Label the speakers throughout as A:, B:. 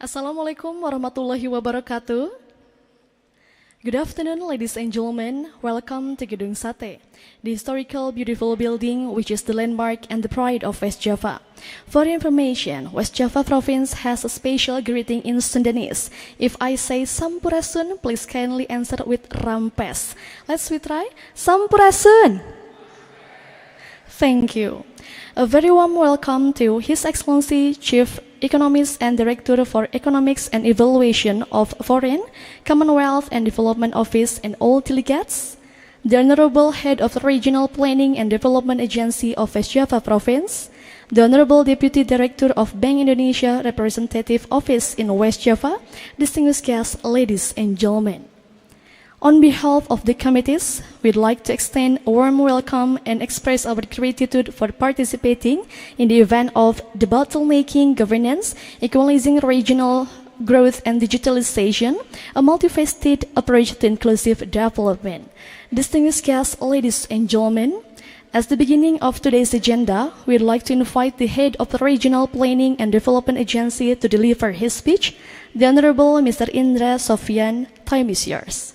A: Assalamualaikum warahmatullahi wabarakatuh. Good afternoon, ladies and gentlemen. Welcome to Gedung Sate, the historical, beautiful building which is the landmark and the pride of West Java. For your information, West Java province has a special greeting in Sundanese. If I say Sampurasun, please kindly answer with Rampes. Let's try. Sampurasun. Thank you. A very warm welcome to His Excellency Chief Economist and Director for Economics and Evaluation of Foreign, Commonwealth and Development Office and all delegates, the Honorable Head of the Regional Planning and Development Agency of West Java Province, the Honorable Deputy Director of Bank Indonesia Representative Office in West Java, distinguished guests, ladies and gentlemen. On behalf of the committees, we'd like to extend a warm welcome and express our gratitude for participating in the event of De-Bottlenecking Governance, Equalising Regional Growth and Digitalisation, a multifaceted approach to inclusive development. Distinguished guests, ladies and gentlemen, as the beginning of today's agenda, we'd like to invite the head of the Regional Planning and Development Agency to deliver his speech, the Honorable Mr. Indra Sofyan. Time is yours.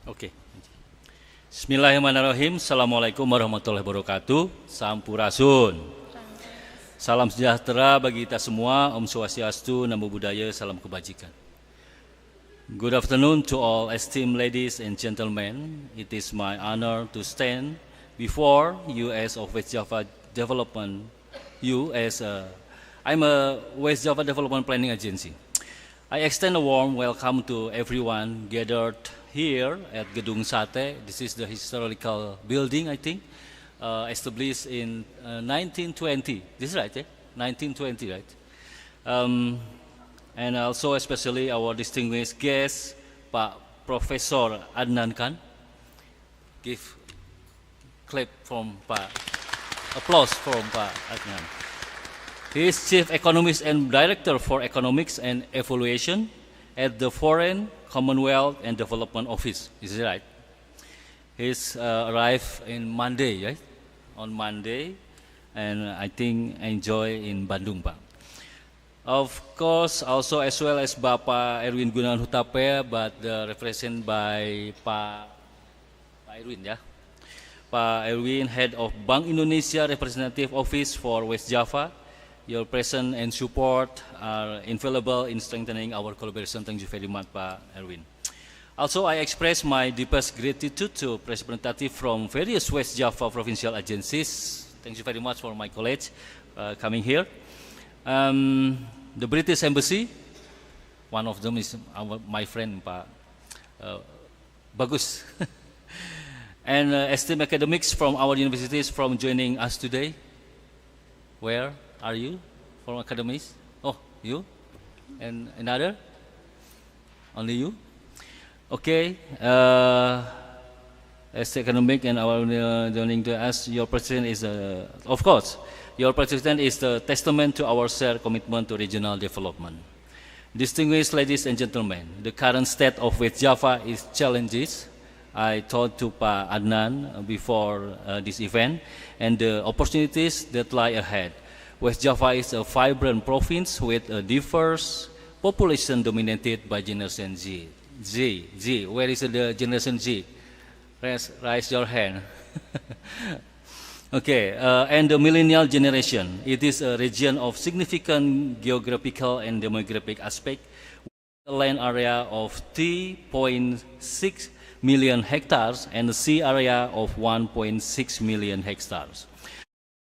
B: Oke. Bismillahirrahmanirrahim. Assalamualaikum warahmatullahi wabarakatuh. Sampurasun. Salam sejahtera bagi kita semua. Om Swastiastu, Namo Buddhaya, salam kebajikan. Good afternoon to all esteemed ladies and gentlemen. It is my honor to stand before you as of West Java Development. I'm a West Java Development Planning Agency. I extend a warm welcome to everyone gathered here at Gedung Sate. This is the historical building, I think, established in 1920. This is right, eh? 1920, right? And also especially our distinguished guest, Pak Professor Adnan Khan. Give clap from Pak, applause from Pak Adnan. He is Chief Economist and Director for Economics and Evaluation at the Foreign, Commonwealth and Development Office. Is it right? He's arrived in Monday, right? On Monday, and I think enjoy in Bandung, Pak. Of course, also as well as Bapak Erwin Gunawan Hutape, but represented by Pak Erwin, ya. Pak Erwin, Head of Bank Indonesia Representative Office for West Java. Your presence and support are invaluable in strengthening our collaboration. Thank you very much, Pak Erwin. Also, I express my deepest gratitude to representatives from various West Java provincial agencies. Thank you very much for my colleagues coming here. The British Embassy, one of them is my friend, Pak Bagus. And esteemed academics from our universities from joining us today. Where are you from academies? Oh, you? And another? Only you? Okay. As academic and our joining to us, your president is, of course, your president is the testament to our shared commitment to regional development. Distinguished ladies and gentlemen, the current state of West Java is challenges. I told to Pak Adnan before this event, and the opportunities that lie ahead. West Java is a vibrant province with a diverse population dominated by Generation Z. Where is the Generation Z? Raise your hand. Okay, and the millennial generation. It is a region of significant geographical and demographic aspect, with a land area of 3.6 million hectares and a sea area of 1.6 million hectares.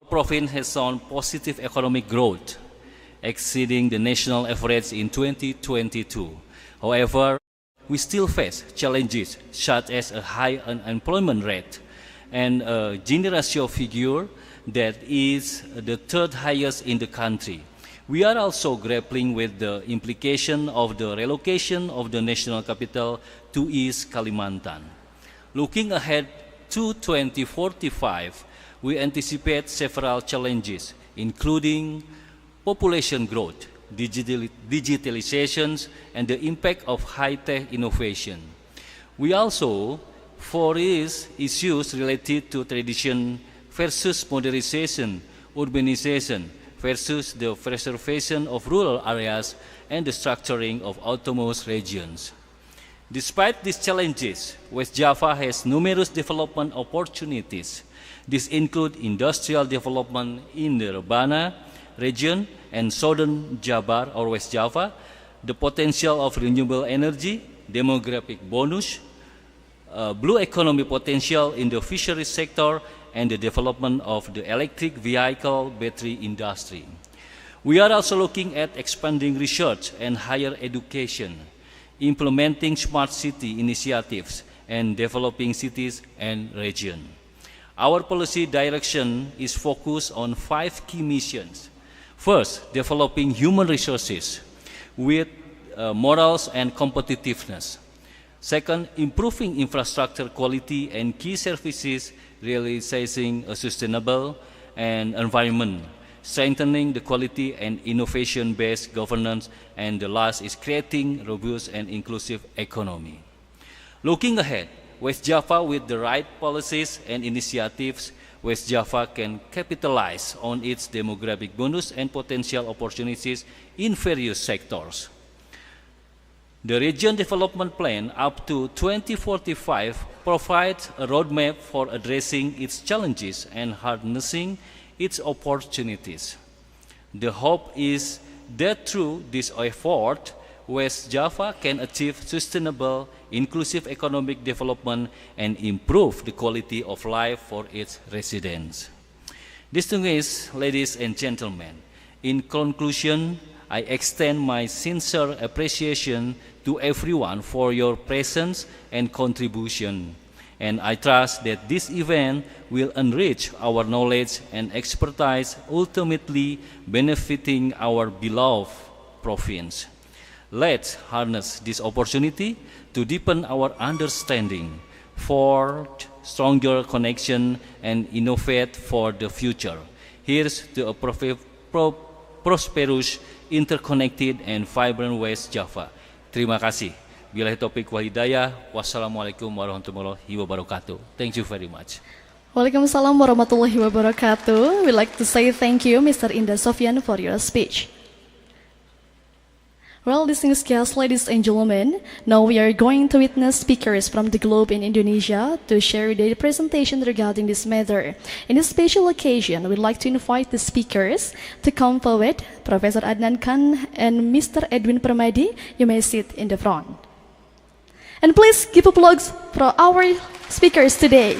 B: Province has shown positive economic growth, exceeding the national average in 2022. However, we still face challenges such as a high unemployment rate and a Gini ratio figure that is the third highest in the country. We are also grappling with the implication of the relocation of the national capital to East Kalimantan. Looking ahead to 2045, we anticipate several challenges, including population growth, digitalizations, and the impact of high-tech innovation. We also foresee issues related to tradition versus modernization, urbanization versus the preservation of rural areas and the structuring of autonomous regions. Despite these challenges, West Java has numerous development opportunities. These include industrial development in the Rebana region and southern Jabar or West Java, the potential of renewable energy, demographic bonus, blue economy potential in the fisheries sector, and the development of the electric vehicle battery industry. We are also looking at expanding research and higher education, implementing smart city initiatives, and developing cities and regions. Our policy direction is focused on 5 key missions. First, developing human resources with morals and competitiveness. Second, improving infrastructure quality and key services, realizing a sustainable environment, strengthening the quality and innovation-based governance, and the last is creating robust and inclusive economy. Looking ahead, West Java with the right policies and initiatives, West Java can capitalize on its demographic bonus and potential opportunities in various sectors. The Region Development Plan up to 2045 provides a roadmap for addressing its challenges and harnessing its opportunities. The hope is that through this effort, West Java can achieve sustainable, inclusive economic development and improve the quality of life for its residents. Distinguished ladies and gentlemen, in conclusion, I extend my sincere appreciation to everyone for your presence and contribution, and I trust that this event will enrich our knowledge and expertise, ultimately benefiting our beloved province. Let's harness this opportunity to deepen our understanding, forge stronger connection, and innovate for the future. Here's to a prosperous, interconnected, and vibrant West Java. Terima kasih. Billahi taufiq wal hidayah. Wassalamualaikum warahmatullahi wabarakatuh. Thank you very much.
A: Waalaikumsalam warahmatullahi wabarakatuh. We'd like to say thank you, Mr. Indah Sofyan, for your speech. Well, distinguished guests, ladies and gentlemen, now we are going to witness speakers from the globe in Indonesia to share their presentation regarding this matter. In this special occasion, we'd like to invite the speakers to come forward. Professor Adnan Khan and Mr. Edwin Permadi, you may sit in the front. And please give applause for our speakers today.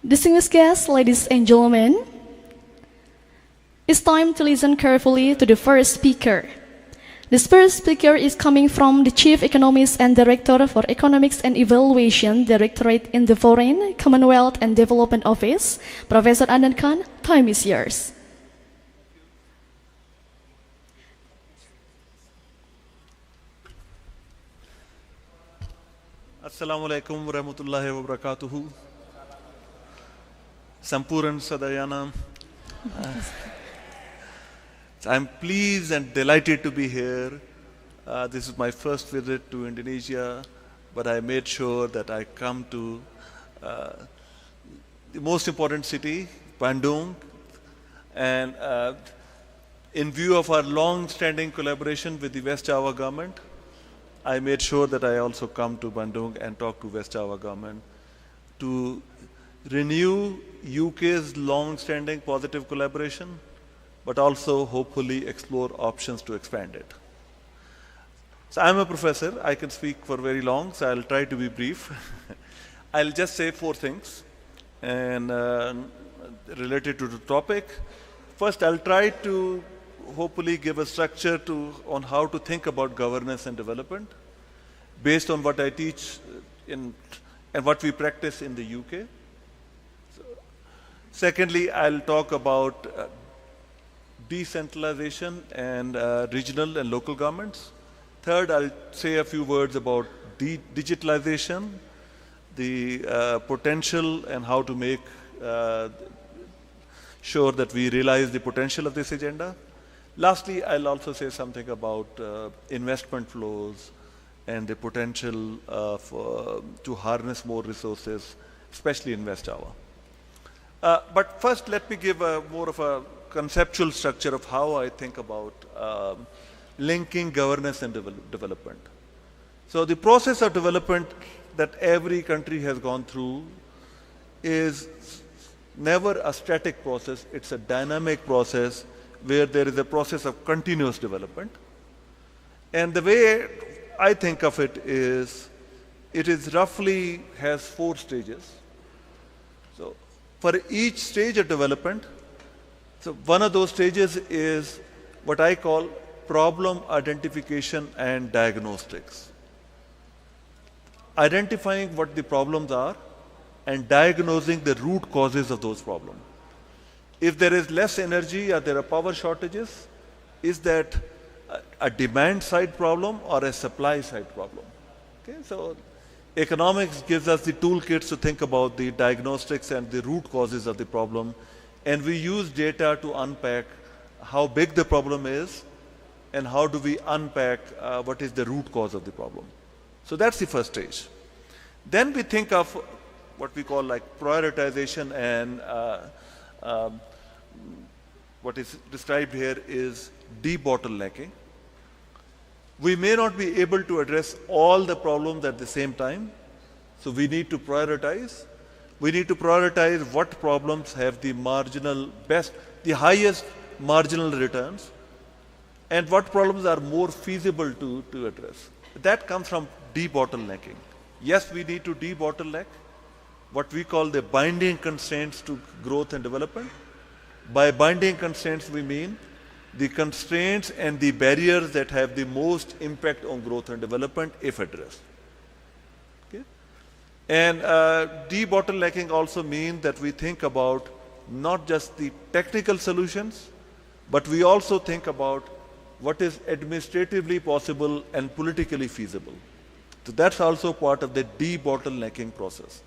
A: Distinguished guests, ladies and gentlemen, it's time to listen carefully to the first speaker. This first speaker is coming from the Chief Economist and Director for Economics and Evaluation Directorate in the Foreign, Commonwealth and Development Office. Professor Adnan Khan, time is yours.
C: Assalamualaikum warahmatullahi wabarakatuh. Sampuran Sadayana. I'm pleased and delighted to be here. This is my first visit to Indonesia, but I made sure that I come to the most important city, Bandung, and in view of our long-standing collaboration with the West Java government, I made sure that I also come to Bandung and talk to West Java government to renew UK's long-standing positive collaboration, but also hopefully explore options to expand it. So I'm a professor. I can speak for very long, so I'll try to be brief. I'll just say 4 things and related to the topic. First, I'll try to hopefully give a structure on how to think about governance and development based on what I teach and what we practice in the UK. Secondly, I'll talk about decentralization and regional and local governments. Third, I'll say a few words about digitalization, the potential and how to make sure that we realize the potential of this agenda. Lastly, I'll also say something about investment flows and the potential to harness more resources, especially in West Java. But first, let me give more of a conceptual structure of how I think about linking governance and development. So the process of development that every country has gone through is never a static process, it's a dynamic process where there is a process of continuous development. And the way I think of it is roughly has 4 stages. So for each stage of development, so one of those stages is what I call problem identification and diagnostics. Identifying what the problems are and diagnosing the root causes of those problems. If there is less energy or there are power shortages, is that a demand side problem or a supply side problem? Okay, so economics gives us the toolkits to think about the diagnostics and the root causes of the problem, and we use data to unpack how big the problem is and how do we unpack what is the root cause of the problem. So that's the first stage. Then we think of what we call like prioritization, and what is described here is de-bottlenecking. We may not be able to address all the problems at the same time, so we need to prioritize. We need to prioritize what problems have the highest marginal returns, and what problems are more feasible to address. That comes from de-bottlenecking. Yes, we need to de-bottleneck what we call the binding constraints to growth and development. By binding constraints, we mean the constraints and the barriers that have the most impact on growth and development if addressed. Okay? And de-bottlenecking also means that we think about not just the technical solutions, but we also think about what is administratively possible and politically feasible. So that's also part of the de-bottlenecking process.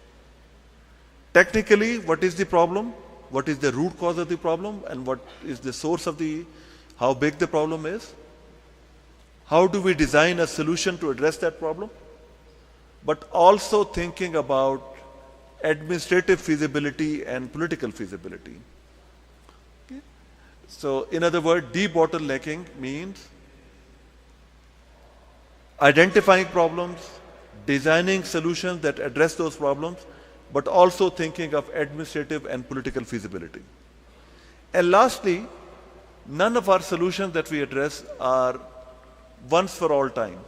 C: Technically, what is the problem? What is the root cause of the problem? And what is the source of how big the problem is? How do we design a solution to address that problem? But also thinking about administrative feasibility and political feasibility. Okay? So in other words, de-bottlenecking means identifying problems, designing solutions that address those problems, but also thinking of administrative and political feasibility. And lastly, none of our solutions that we address are once for all time.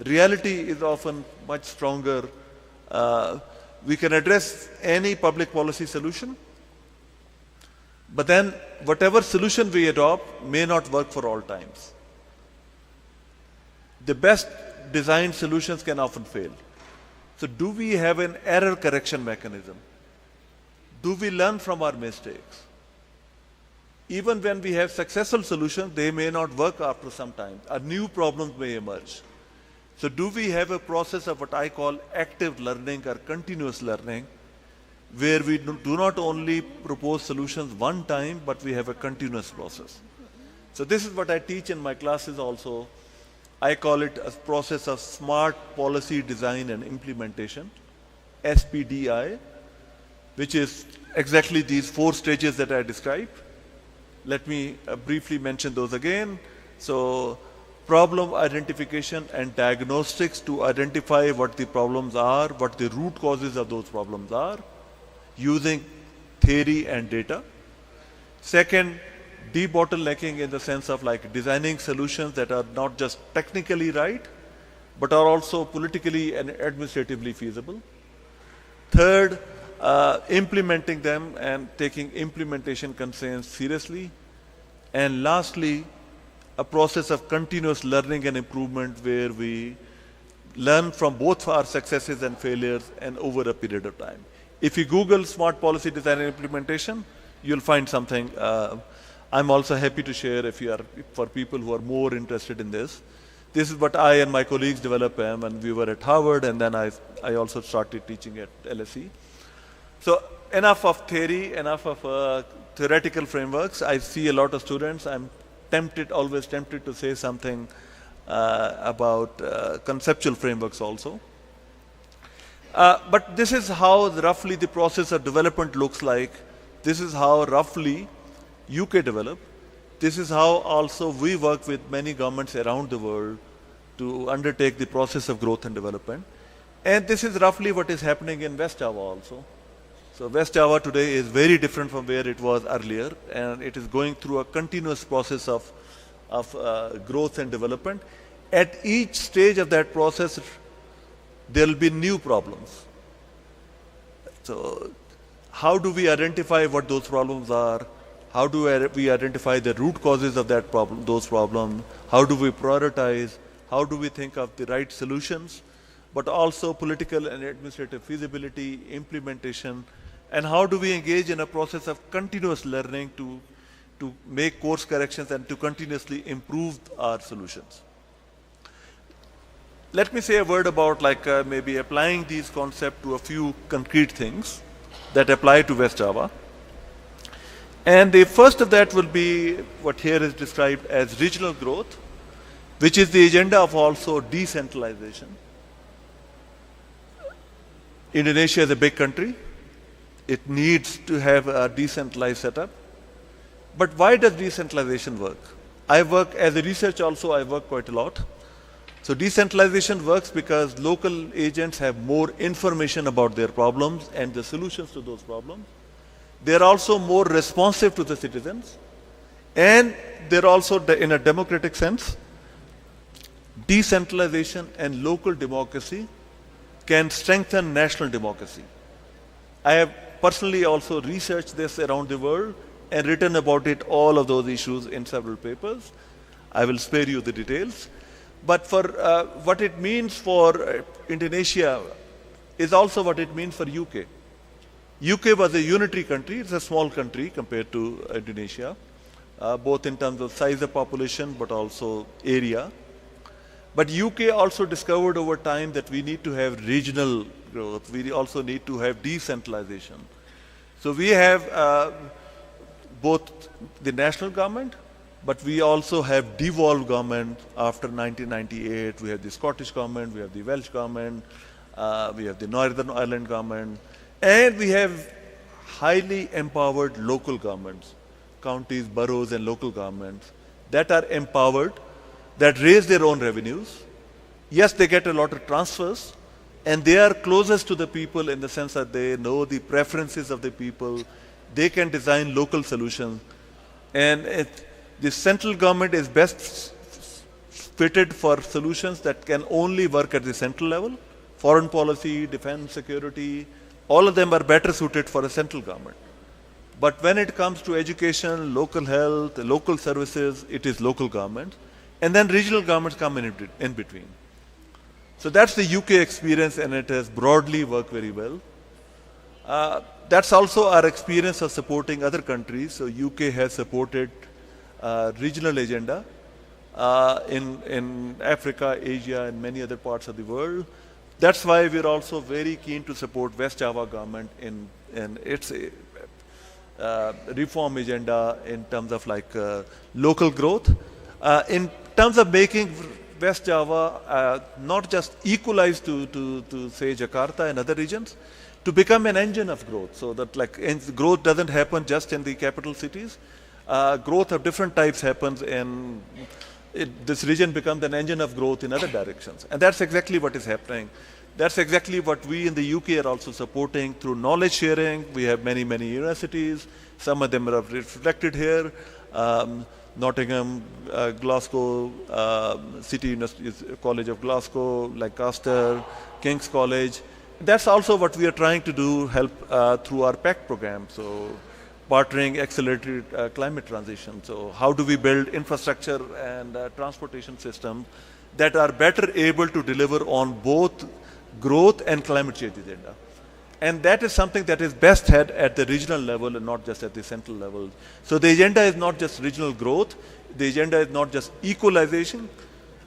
C: Reality is often much stronger. We can address any public policy solution, but then whatever solution we adopt may not work for all times. The best designed solutions can often fail. So do we have an error correction mechanism? Do we learn from our mistakes? Even when we have successful solutions, they may not work after some time. A new problems may emerge. So do we have a process of what I call active learning or continuous learning, where we do not only propose solutions one time, but we have a continuous process. So this is what I teach in my classes also. I call it a process of smart policy design and implementation, SPDI, which is exactly these 4 stages that I described. Let me briefly mention those again. So problem identification and diagnostics to identify what the problems are, what the root causes of those problems are, using theory and data. Second, de-bottlenecking in the sense of like designing solutions that are not just technically right, but are also politically and administratively feasible. Third, implementing them and taking implementation constraints seriously. And lastly, a process of continuous learning and improvement where we learn from both our successes and failures and over a period of time. If you Google smart policy design and implementation, you'll find something. I'm also happy to share for people who are more interested in this. This is what I and my colleagues developed when we were at Harvard, and then I also started teaching at LSE. So enough of theory, enough of theoretical frameworks. I see a lot of students. I'm tempted, always tempted to say something about conceptual frameworks also. But this is how roughly the process of development looks like. This is how roughly UK developed. This is how also we work with many governments around the world to undertake the process of growth and development. And this is roughly what is happening in West Java also. So West Java today is very different from where it was earlier, and it is going through a continuous process of growth and development. At each stage of that process, there will be new problems. So how do we identify what those problems are? How do we identify the root causes of that problem, those problems? How do we prioritize? How do we think of the right solutions? But also political and administrative feasibility, implementation, and how do we engage in a process of continuous learning to make course corrections and to continuously improve our solutions. Let me say a word about maybe applying these concepts to a few concrete things that apply to West Java. And the first of that will be what here is described as regional growth, which is the agenda of also decentralization. Indonesia is a big country. It needs to have a decentralized setup. But why does decentralization work? I work as a research also, I work quite a lot. So decentralization works because local agents have more information about their problems and the solutions to those problems. They're also more responsive to the citizens. And they're also, in a democratic sense, decentralization and local democracy can strengthen national democracy. I have personally also researched this around the world and written about it, all of those issues in several papers. I will spare you the details. But for what it means for Indonesia is also what it means for UK. UK was a unitary country. It's a small country compared to Indonesia, both in terms of size of population but also area. But UK also discovered over time that we need to have regional growth. We also need to have decentralization. So we have both the national government, but we also have devolved government after 1998. We have the Scottish government, we have the Welsh government, we have the Northern Ireland government, and we have highly empowered local governments, counties, boroughs, and local governments that are empowered, that raise their own revenues. Yes, they get a lot of transfers, and they are closest to the people in the sense that they know the preferences of the people. They can design local solutions. And the central government is best fitted for solutions that can only work at the central level. Foreign policy, defense, security, all of them are better suited for a central government. But when it comes to education, local health, local services, it is local government. And then regional governments come in between. So that's the UK experience, and it has broadly worked very well. That's also our experience of supporting other countries. So UK has supported regional agenda in Africa, Asia, and many other parts of the world. That's why we're also very keen to support West Java government in its reform agenda in terms of local growth. In terms of making West Java not just equalized to say Jakarta and other regions, to become an engine of growth, so that growth doesn't happen just in the capital cities. Growth of different types happens, and this region becomes an engine of growth in other directions. And that's exactly what is happening. That's exactly what we in the UK are also supporting through knowledge sharing. We have many, many universities. Some of them are reflected here. Nottingham, Glasgow, City University, College of Glasgow, Lancaster, King's College. That's also what we are trying to do, help through our PACT program. So partnering accelerated climate transition. So how do we build infrastructure and transportation systems that are better able to deliver on both growth and climate change agenda? And that is something that is best had at the regional level and not just at the central level. So the agenda is not just regional growth. The agenda is not just equalization.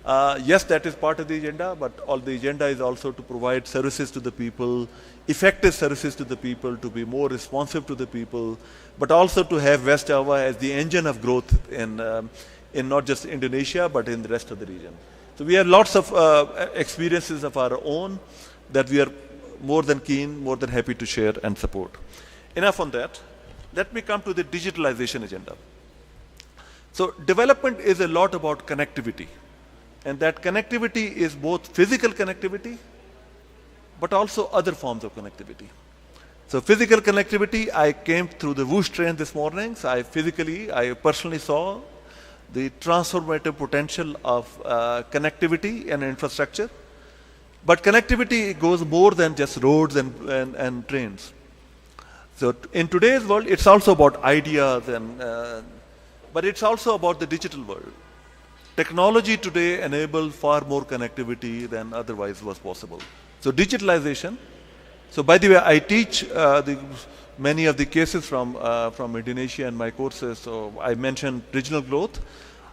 C: Yes, that is part of the agenda, but all the agenda is also to provide services to the people, effective services to the people, to be more responsive to the people, but also to have West Java as the engine of growth in not just Indonesia, but in the rest of the region. So we have lots of experiences of our own that we are more than keen, more than happy to share and support. Enough on that. Let me come to the digitalization agenda. So development is a lot about connectivity. And that connectivity is both physical connectivity, but also other forms of connectivity. So physical connectivity, I came through the Whoosh train this morning. So I personally saw the transformative potential of connectivity and infrastructure. But connectivity goes more than just roads and trains. So in today's world, it's also about ideas, but it's also about the digital world. Technology today enables far more connectivity than otherwise was possible. So digitalization. So by the way, I teach many of the cases from Indonesia in my courses. So I mentioned regional growth.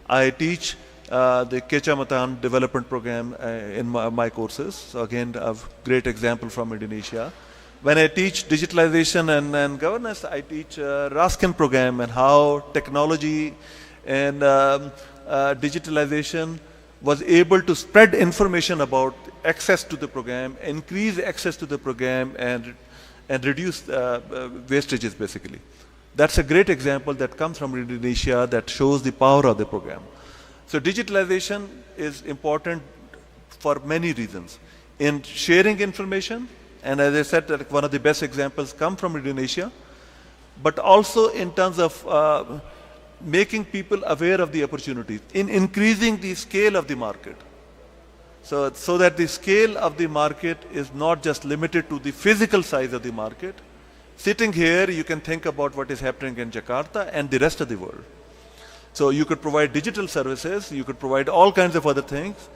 C: I teach the Kecamatan development program in my courses. So again, a great example from Indonesia. When I teach digitalization and governance, I teach Raskin program and how technology and digitalization was able to spread information about access to the program, increase access to the program, and reduce wastages basically. That's a great example that comes from Indonesia that shows the power of the program. So digitalization is important for many reasons. In sharing information, and as I said, that one of the best examples come from Indonesia, but also in terms of making people aware of the opportunities, in increasing the scale of the market. So that the scale of the market is not just limited to the physical size of the market. Sitting here, you can think about what is happening in Jakarta and the rest of the world. So you could provide digital services, you could provide all kinds of other things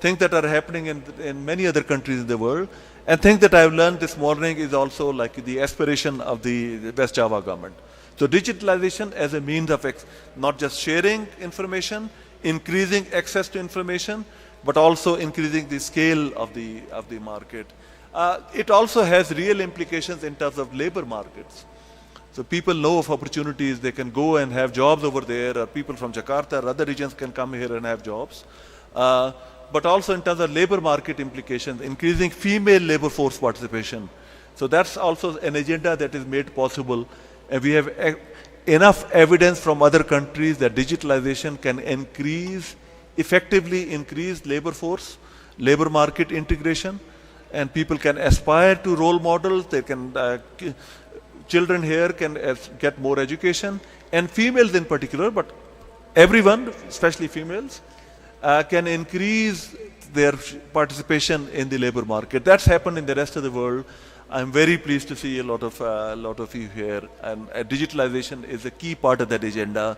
C: that are happening in many other countries in the world, and things that I've learned this morning is also like the aspiration of the West Java government. So digitalization as a means of not just sharing information, increasing access to information, but also increasing the scale of the market. It also has real implications in terms of labor markets. So people know of opportunities, they can go and have jobs over there, or people from Jakarta or other regions can come here and have jobs. But also in terms of labor market implications, increasing female labor force participation. So that's also an agenda that is made possible. And we have enough evidence from other countries that digitalization can effectively increase labor force, labor market integration, and people can aspire to role models. They can, children here can get more education, and females in particular, but everyone, especially females, can increase their participation in the labor market. That's happened in the rest of the world. I'm very pleased to see a lot of you here, and digitalization is a key part of that agenda.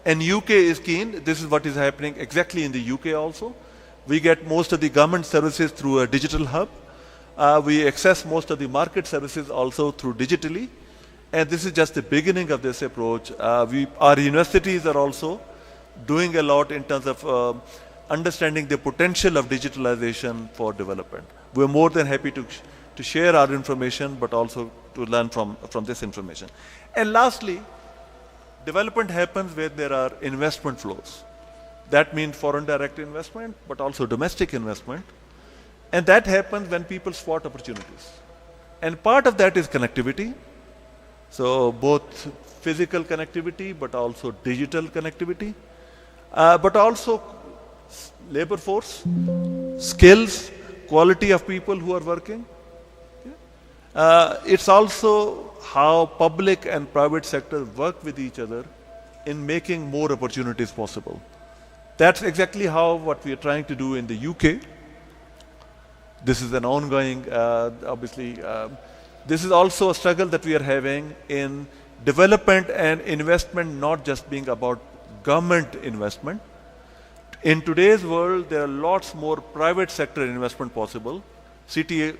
C: And UK is keen. This is what is happening exactly in the UK also. We get most of the government services through a digital hub. We access most of the market services also through digitally. And this is just the beginning of this approach. Our universities are also doing a lot in terms of understanding the potential of digitalization for development. We're more than happy to share our information, but also to learn from this information. And lastly, development happens where there are investment flows. That means foreign direct investment, but also domestic investment. And that happens when people spot opportunities. And part of that is connectivity. So both physical connectivity, but also digital connectivity, but also labor force, skills, quality of people who are working. It's also how public and private sectors work with each other in making more opportunities possible. That's exactly what we are trying to do in the UK. This is an ongoing, obviously, this is also a struggle that we are having in development and investment, not just being about government investment. In today's world, there are lots more private sector investment possible. City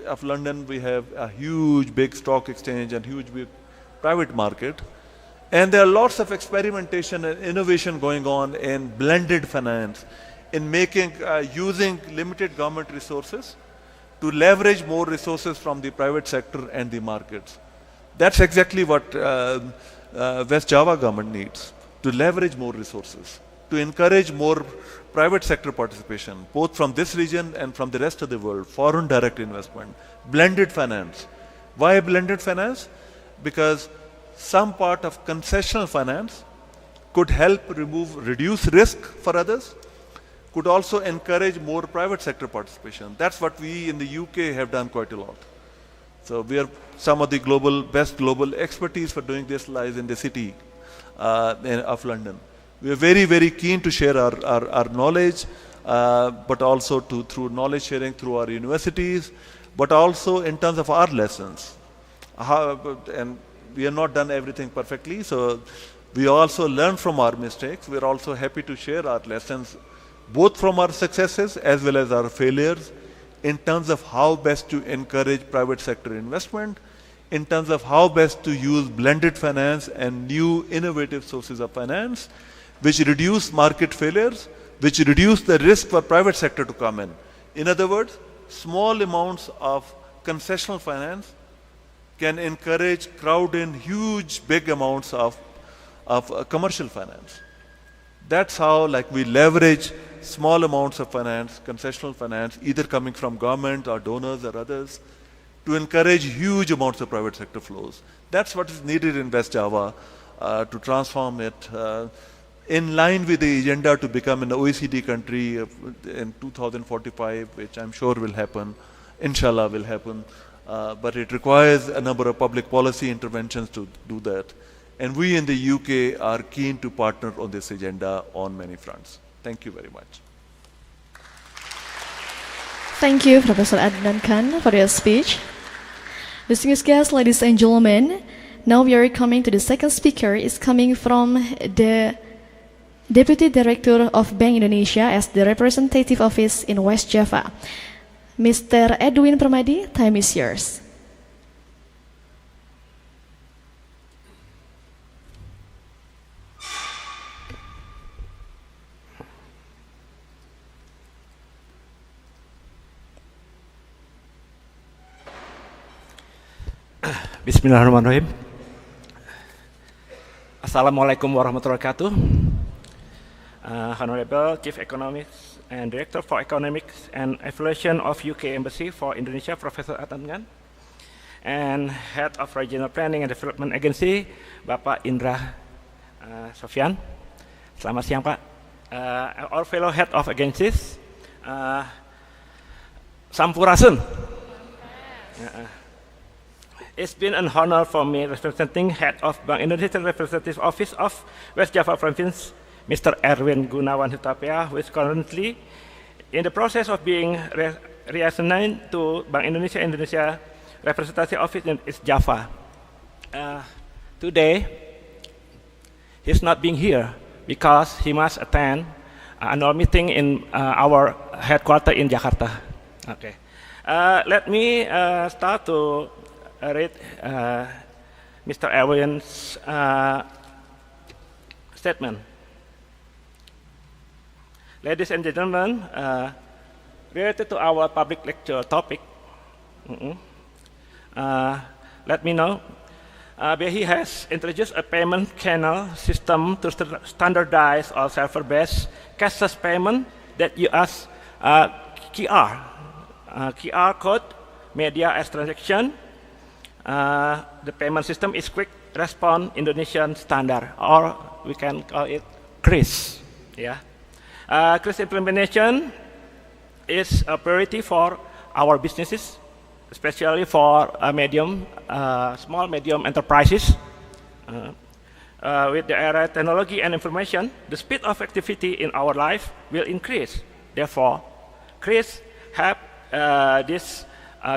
C: of London, we have a huge big stock exchange and huge big private market. And there are lots of experimentation and innovation going on in blended finance, in making, using limited government resources to leverage more resources from the private sector and the markets. That's exactly what West Java government needs, to leverage more resources, to encourage more private sector participation, both from this region and from the rest of the world, foreign direct investment, blended finance. Why blended finance? Because some part of concessional finance could help reduce risk for others, could also encourage more private sector participation. That's what we in the UK have done quite a lot. So we are some of the best global expertise for doing this lies in the city of London. We are very, very keen to share our knowledge, but also through knowledge sharing through our universities, but also in terms of our lessons. And we have not done everything perfectly, so we also learn from our mistakes. We are also happy to share our lessons, both from our successes as well as our failures, in terms of how best to encourage private sector investment, in terms of how best to use blended finance and new innovative sources of finance, which reduce market failures, which reduce the risk for private sector to come in. In other words, small amounts of concessional finance can encourage crowd in huge, big amounts of commercial finance. That's how we leverage small amounts of finance, concessional finance, either coming from government or donors or others, to encourage huge amounts of private sector flows. That's what is needed in West Java to transform it in line with the agenda to become an OECD country in 2045, which I'm sure will happen, inshallah will happen. But it requires a number of public policy interventions to do that. And we in the UK are keen to partner on this agenda on many fronts. Thank you very much.
A: Thank you, Professor Adnan Khan, for your speech. Distinguished guests, ladies and gentlemen, now we are coming to the second speaker. It's coming from the Deputy Director of Bank Indonesia as the representative office in West Java. Mr. Edwin Permadi, time is yours.
D: Bismillahirrahmanirrahim. Assalamualaikum warahmatullahi wabarakatuh. Honorable Chief Economist and Director for Economics and Evaluation of UK Embassy for Indonesia, Professor Adnan Khan, and Head of Regional Planning and Development Agency, Bapak Indra Sofyan. Selamat siang, Pak. Our fellow Head of Agencies, Sampurasun. It's been an honor for me representing Head of Bank Indonesia Representative Office of West Java Province, Mr. Erwin Gunawan Hutapea, who is currently in the process of being reassigned to Bank Indonesia Representative Office in East Java. Today, he's not being here because he must attend annual meeting in our headquarters in Jakarta. Okay. Let me start to read Mr. Erwin's statement. Ladies and gentlemen, related to our public lecture topic, let me know, he has introduced a payment channel system to standardize or server-based cashless payment that uses QR code media as transaction. The payment system is Quick Response Indonesian Standard, or we can call it CRIS. Yeah. CRIS implementation is a priority for our businesses, especially for small, medium enterprises. With the era of technology and information, the speed of activity in our life will increase. Therefore, CRIS help these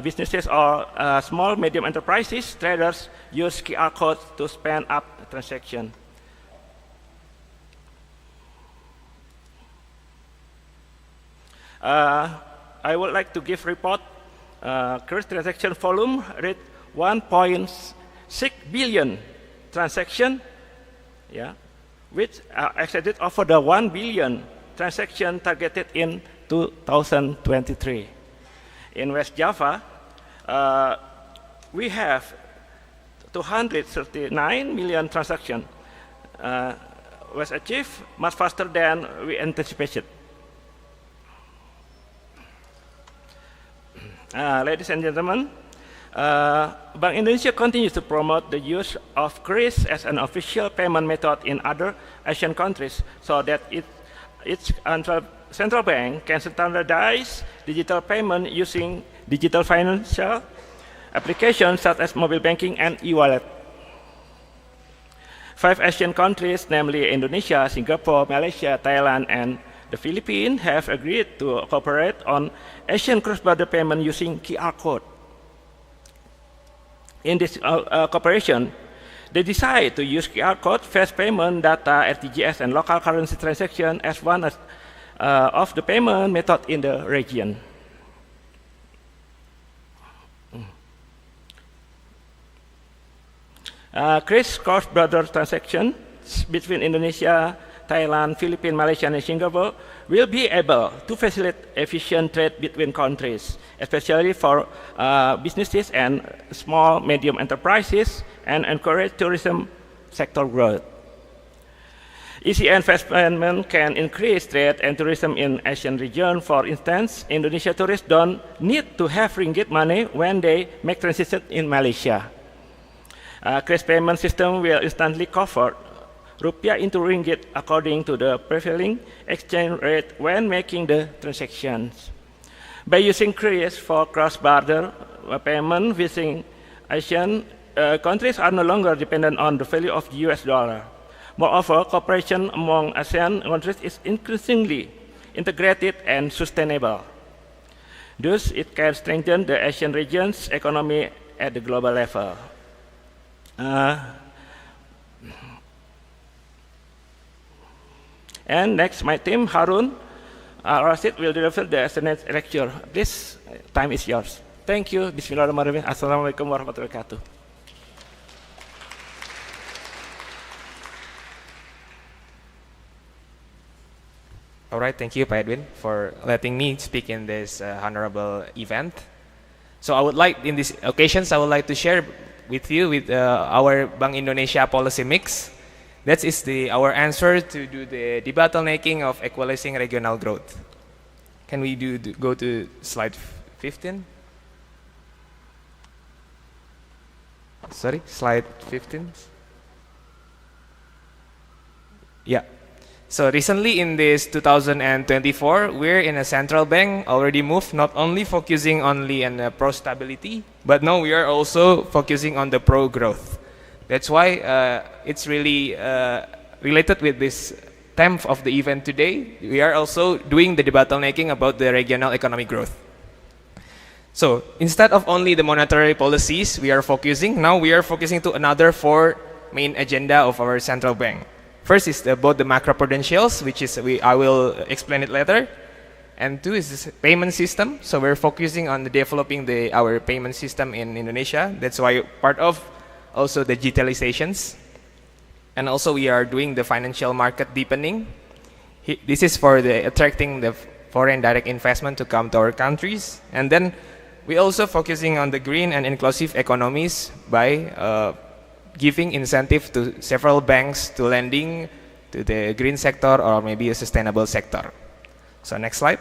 D: businesses or small, medium enterprises, traders use QR codes to spend up the transaction. I would like to give report. CRIS transaction volume reached 1.6 billion transaction, yeah, which exceeded over the 1 billion transaction targeted in 2023. In West Java, we have 239 million transactions was achieved much faster than we anticipated. Ladies and gentlemen, Bank Indonesia continues to promote the use of QRIS as an official payment method in other Asian countries so that its central bank can standardize digital payment using digital financial applications such as mobile banking and e-wallet. 5 Asian countries, namely Indonesia, Singapore, Malaysia, Thailand, and the Philippines, have agreed to cooperate on Asian cross-border payment using QR code. In this cooperation, they decide to use QR code, fast payment data, RTGS, and local currency transaction as one of the payment method in the region. QRIS cross-border transactions between Indonesia, Thailand, Philippines, Malaysia, and Singapore will be able to facilitate efficient trade between countries, especially for businesses and small, medium enterprises, and encourage tourism sector growth. Easy and fast payment can increase trade and tourism in Asian region. For instance, Indonesia tourists don't need to have ringgit money when they make transition in Malaysia. QRIS payment system will instantly convert rupiah into ringgit according to the prevailing exchange rate when making the transactions. By using QRIS for cross-border payment within Asian countries are no longer dependent on the value of the US dollar. Moreover, cooperation among ASEAN countries is increasingly integrated and sustainable. Thus, it can strengthen the Asian region's economy at the global level. And next, my team, Harun Rashid, will deliver the Senate lecture. Please, time is yours. Thank you. Bismillahirrahmanirrahim. Assalamualaikum warahmatullahi wabarakatuh.
E: All right, thank you, Pak Edwin, for letting me speak in this honorable event. So I would like, in these occasions, I would like to share with you with our Bank Indonesia policy mix. That is our answer to do the de-bottlenecking of equalizing regional growth. Can we go to slide 15? Sorry, slide 15. Yeah. So recently in this 2024, we're in a central bank already moved, not only focusing only on pro-stability, but now we are also focusing on the pro-growth. That's why it's really related with this theme of the event today. We are also doing the de-bottlenecking about the regional economic growth. So instead of only the monetary policies we are focusing, now we are focusing to another 4 main agenda of our central bank. First is about the macroprudentials, which is I will explain it later. And 2 is this payment system. So we're focusing on developing our payment system in Indonesia. That's why part of also the digitalizations. And also we are doing the financial market deepening. This is for attracting the foreign direct investment to come to our countries. And then we also focusing on the green and inclusive economies by giving incentive to several banks to lending to the green sector or maybe a sustainable sector. So next slide.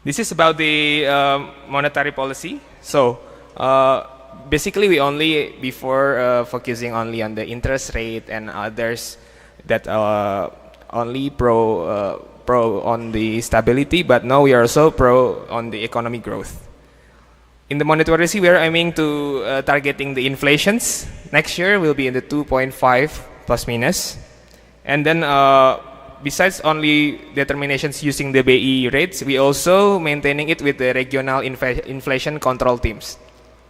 E: This is about the monetary policy. So basically we only before focusing only on the interest rate and others that only pro on the stability, but now we are also pro on the economic growth. In the monetary policy, we are aiming to targeting the inflations. Next year will be in the 2.5 plus minus. And then besides only determinations using the BI rates, we also maintaining it with the regional inflation control teams.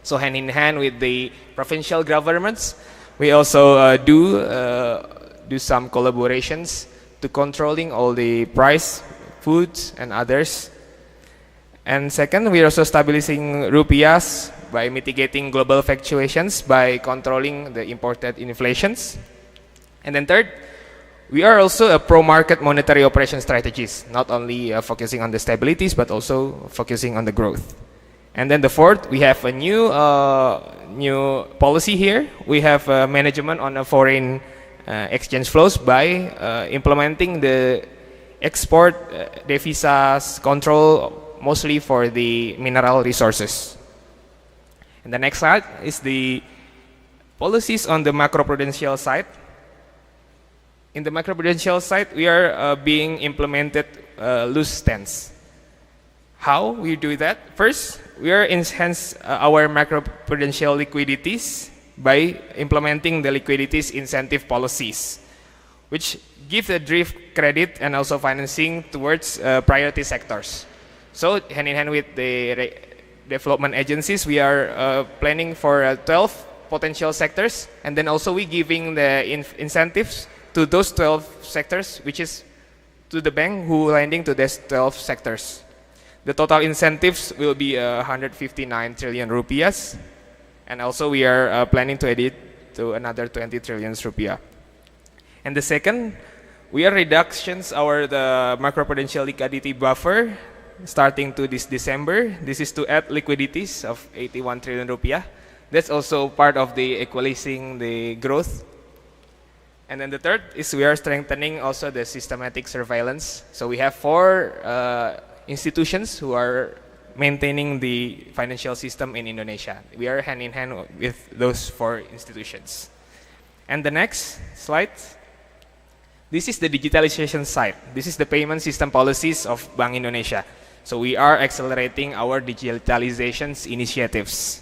E: So hand in hand with the provincial governments, we also do some collaborations to controlling all the price, foods and others. And second, we are also stabilizing rupiahs by mitigating global fluctuations by controlling the imported inflations. And then third, We are also a pro-market monetary operation strategies, not only focusing on the stabilities, but also focusing on the growth. And then the fourth, we have a new policy here. We have management on foreign exchange flows by implementing the export devisas control, mostly for the mineral resources. And the next slide is the policies on the macroprudential side. In the macroprudential side, we are being implemented loose stance. How we do that? First, we are enhance our macroprudential liquidities by implementing the liquidities incentive policies, which give the drift credit and also financing towards priority sectors. So hand in hand with the development agencies, we are planning for 12 potential sectors, and then also we giving the incentives to those 12 sectors, which is to the bank who lending to these 12 sectors. The total incentives will be 159 trillion rupiahs, and also we are planning to add it to another 20 trillion rupiah. And the second, we are reductions the macroprudential liquidity buffer starting to this December. This is to add liquidities of 81 trillion rupiah. That's also part of the equalizing the growth. And then the third is we are strengthening also the systematic surveillance. So we have 4 institutions who are maintaining the financial system in Indonesia. We are hand in hand with those 4 institutions. And the next slide, this is the digitalization side. This is the payment system policies of Bank Indonesia. So we are accelerating our digitalization initiatives.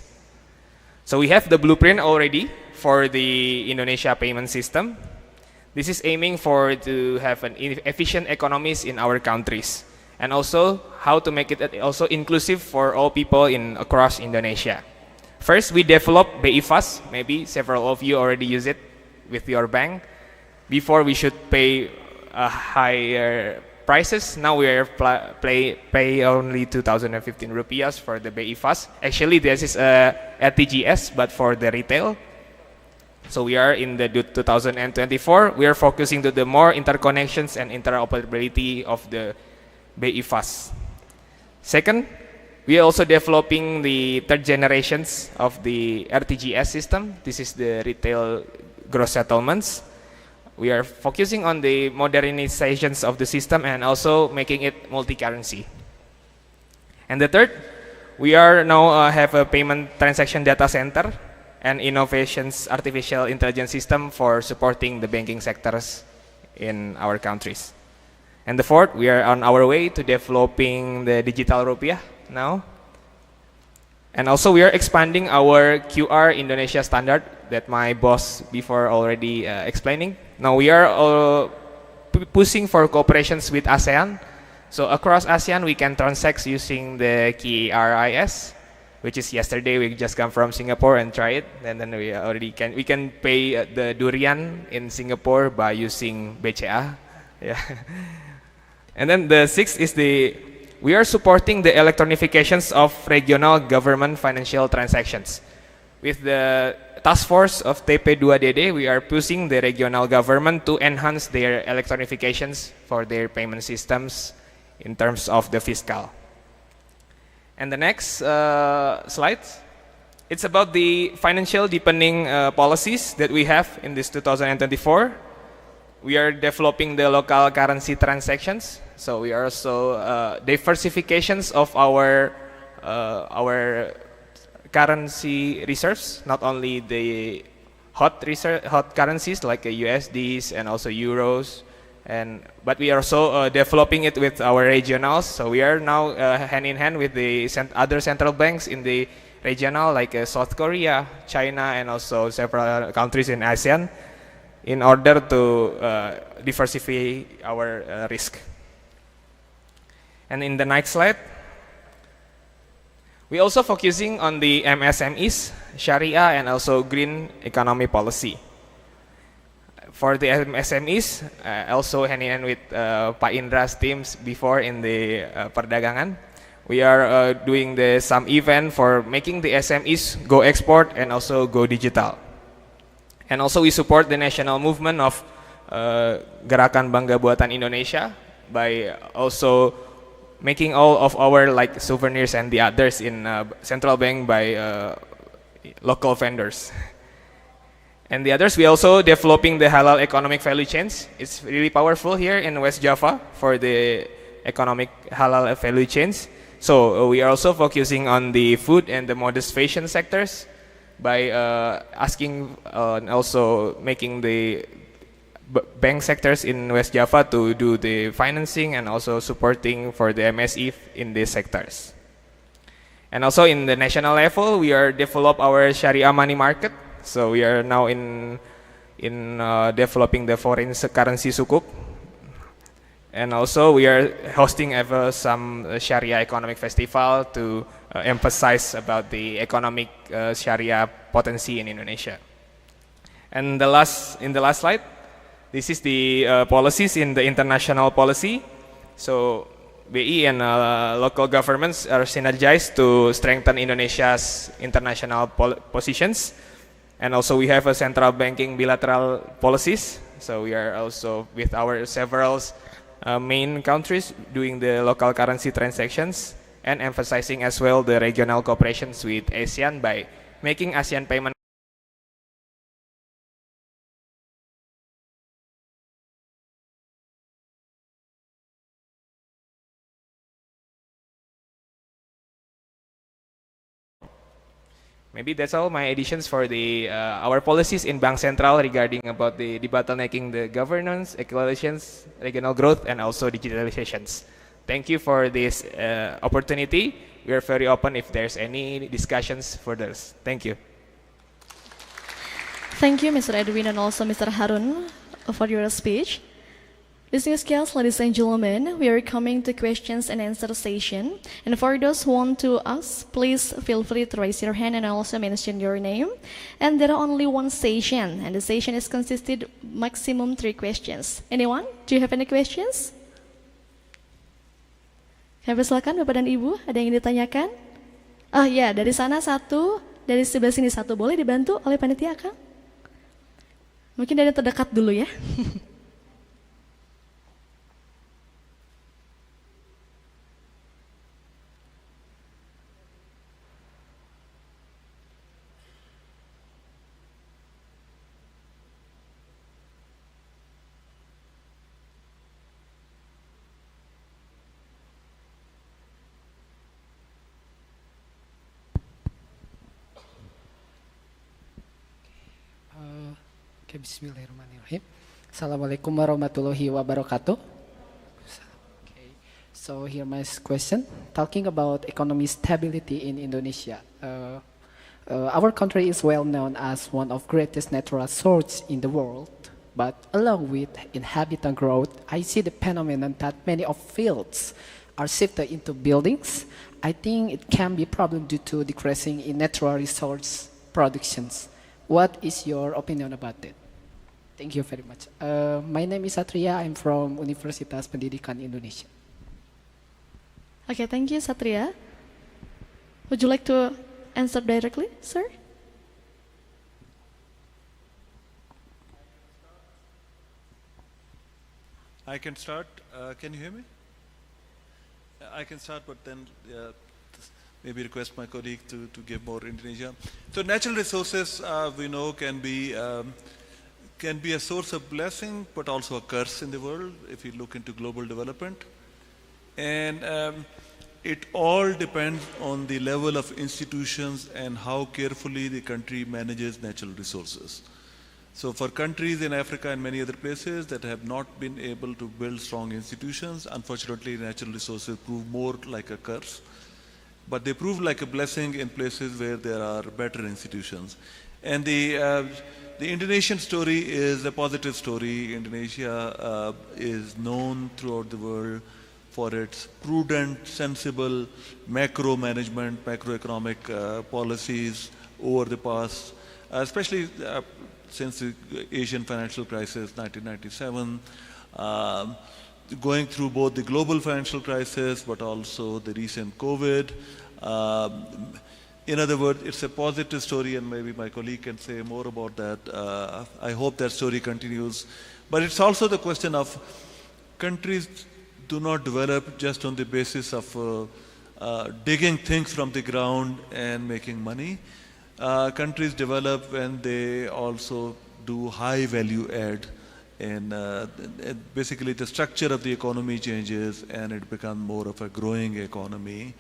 E: So we have the blueprint already for the Indonesia payment system. This is aiming to have an efficient economies in our countries, and also how to make it also inclusive for all people across Indonesia. First, we develop BI Fast. Maybe several of you already use it with your bank. Before, we should pay higher prices. Now we are pay only 2,015 rupiahs for the BI Fast. Actually, this is a TGS, but for the retail. So we are in the 2024. We are focusing to the more interconnections and interoperability of the BI Fast. Second, we are also developing the third generations of the RTGS system. This is the retail gross settlements. We are focusing on the modernizations of the system and also making it multi-currency. And the third, we are now have a payment transaction data center and innovations artificial intelligence system for supporting the banking sectors in our countries. And the fourth, we are on our way to developing the digital rupiah now. And also we are expanding our QR Indonesia standard that my boss before already explaining. Now we are pushing for cooperations with ASEAN. So across ASEAN we can transact using the KRIS, which is yesterday we just come from Singapore and try it, and then we can pay the durian in Singapore by using BCA. Yeah. And then the sixth is we are supporting the electronifications of regional government financial transactions. With the task force of TP2DD, we are pushing the regional government to enhance their electronifications for their payment systems in terms of the fiscal. And the next slide, it's about the financial deepening policies that we have in this 2024. We are developing the local currency transactions. So we are also diversifications of our currency reserves, not only the hot currencies like USDs and also euros, but we are also developing it with our regionals. So we are now hand in hand with the other central banks in the regional like South Korea, China, and also several countries in ASEAN in order to diversify our risk. And in the next slide, we also focusing on the MSMEs, Sharia, and also green economy policy. For the MSMEs, also hand in hand with Pak Indra's teams before in the perdagangan, we are doing some event for making the SMEs go export and also go digital. And also we support the national movement of Gerakan Bangga Buatan Indonesia by also making all of our like souvenirs and the others in central bank by local vendors. And the others, we also developing the halal economic value chains. It's really powerful here in West Java for the economic halal value chains. So we are also focusing on the food and the modest fashion sectors by asking and also making the bank sectors in West Java to do the financing and also supporting for the MSE in these sectors. And also in the national level, we are develop our Sharia money market. So we are now in developing the foreign currency sukuk. And also we are hosting ever some Sharia economic festival to emphasize about the economic Sharia potency in Indonesia. And in the last slide, this is the policies in the international policy. So BI and local governments are synergized to strengthen Indonesia's international positions. And also we have a central banking bilateral policies. So we are also with our several main countries doing the local currency transactions and emphasizing as well the regional cooperations with ASEAN by making ASEAN payment. Maybe that's all my additions for the our policies in Bank Sentral regarding about the de-bottlenecking the governance, equalizations, regional growth, and also digitalizations. Thank you for this opportunity. We are very open if there's any discussions for this. Thank you.
A: Thank you, Mr. Edwin and also Mr. Harun for your speech. Distinguished guests, ladies and gentlemen, we are coming to questions and answer session. And for those who want to ask, please feel free to raise your hand and also mention your name. And there are only one session, and the session is consisted maximum 3 questions. Anyone? Do you have any questions? Kami silakan Bapak dan Ibu, ada yang ingin ditanyakan? Ah ya, dari sana satu, dari sebelah sini satu. Boleh dibantu oleh panitia, Kang? Mungkin dari terdekat dulu ya.
F: Okay, bismillahirrahmanirrahim. Assalamualaikum warahmatullahi wabarakatuh. Okay, so here my question. Talking about economic stability in Indonesia. Our country is well known as one of greatest natural resources in the world. But along with inhabitant growth, I see the phenomenon that many of fields are shifted into buildings. I think it can be a problem due to decreasing in natural resource productions. What is your opinion about that? Thank you very much. My name is Satria. I'm from Universitas Pendidikan Indonesia.
A: Okay, thank you, Satria. Would you like to answer directly, sir?
C: I can start. Can you hear me? I can start, but then maybe request my colleague to give more Indonesia. So natural resources, we know, can be a source of blessing, but also a curse in the world if you look into global development. And it all depends on the level of institutions and how carefully the country manages natural resources. So for countries in Africa and many other places that have not been able to build strong institutions, unfortunately natural resources prove more like a curse. But they prove like a blessing in places where there are better institutions. And the Indonesian story is a positive story. Indonesia is known throughout the world for its prudent, sensible macro management, macroeconomic policies over the past, especially since the Asian financial crisis, 1997, going through both the global financial crisis, but also the recent COVID. In other words, it's a positive story, and maybe my colleague can say more about that. I hope that story continues. But it's also the question of countries do not develop just on the basis of digging things from the ground and making money. Countries develop when they also do high value add, and basically the structure of the economy changes and it becomes more of a growing economy.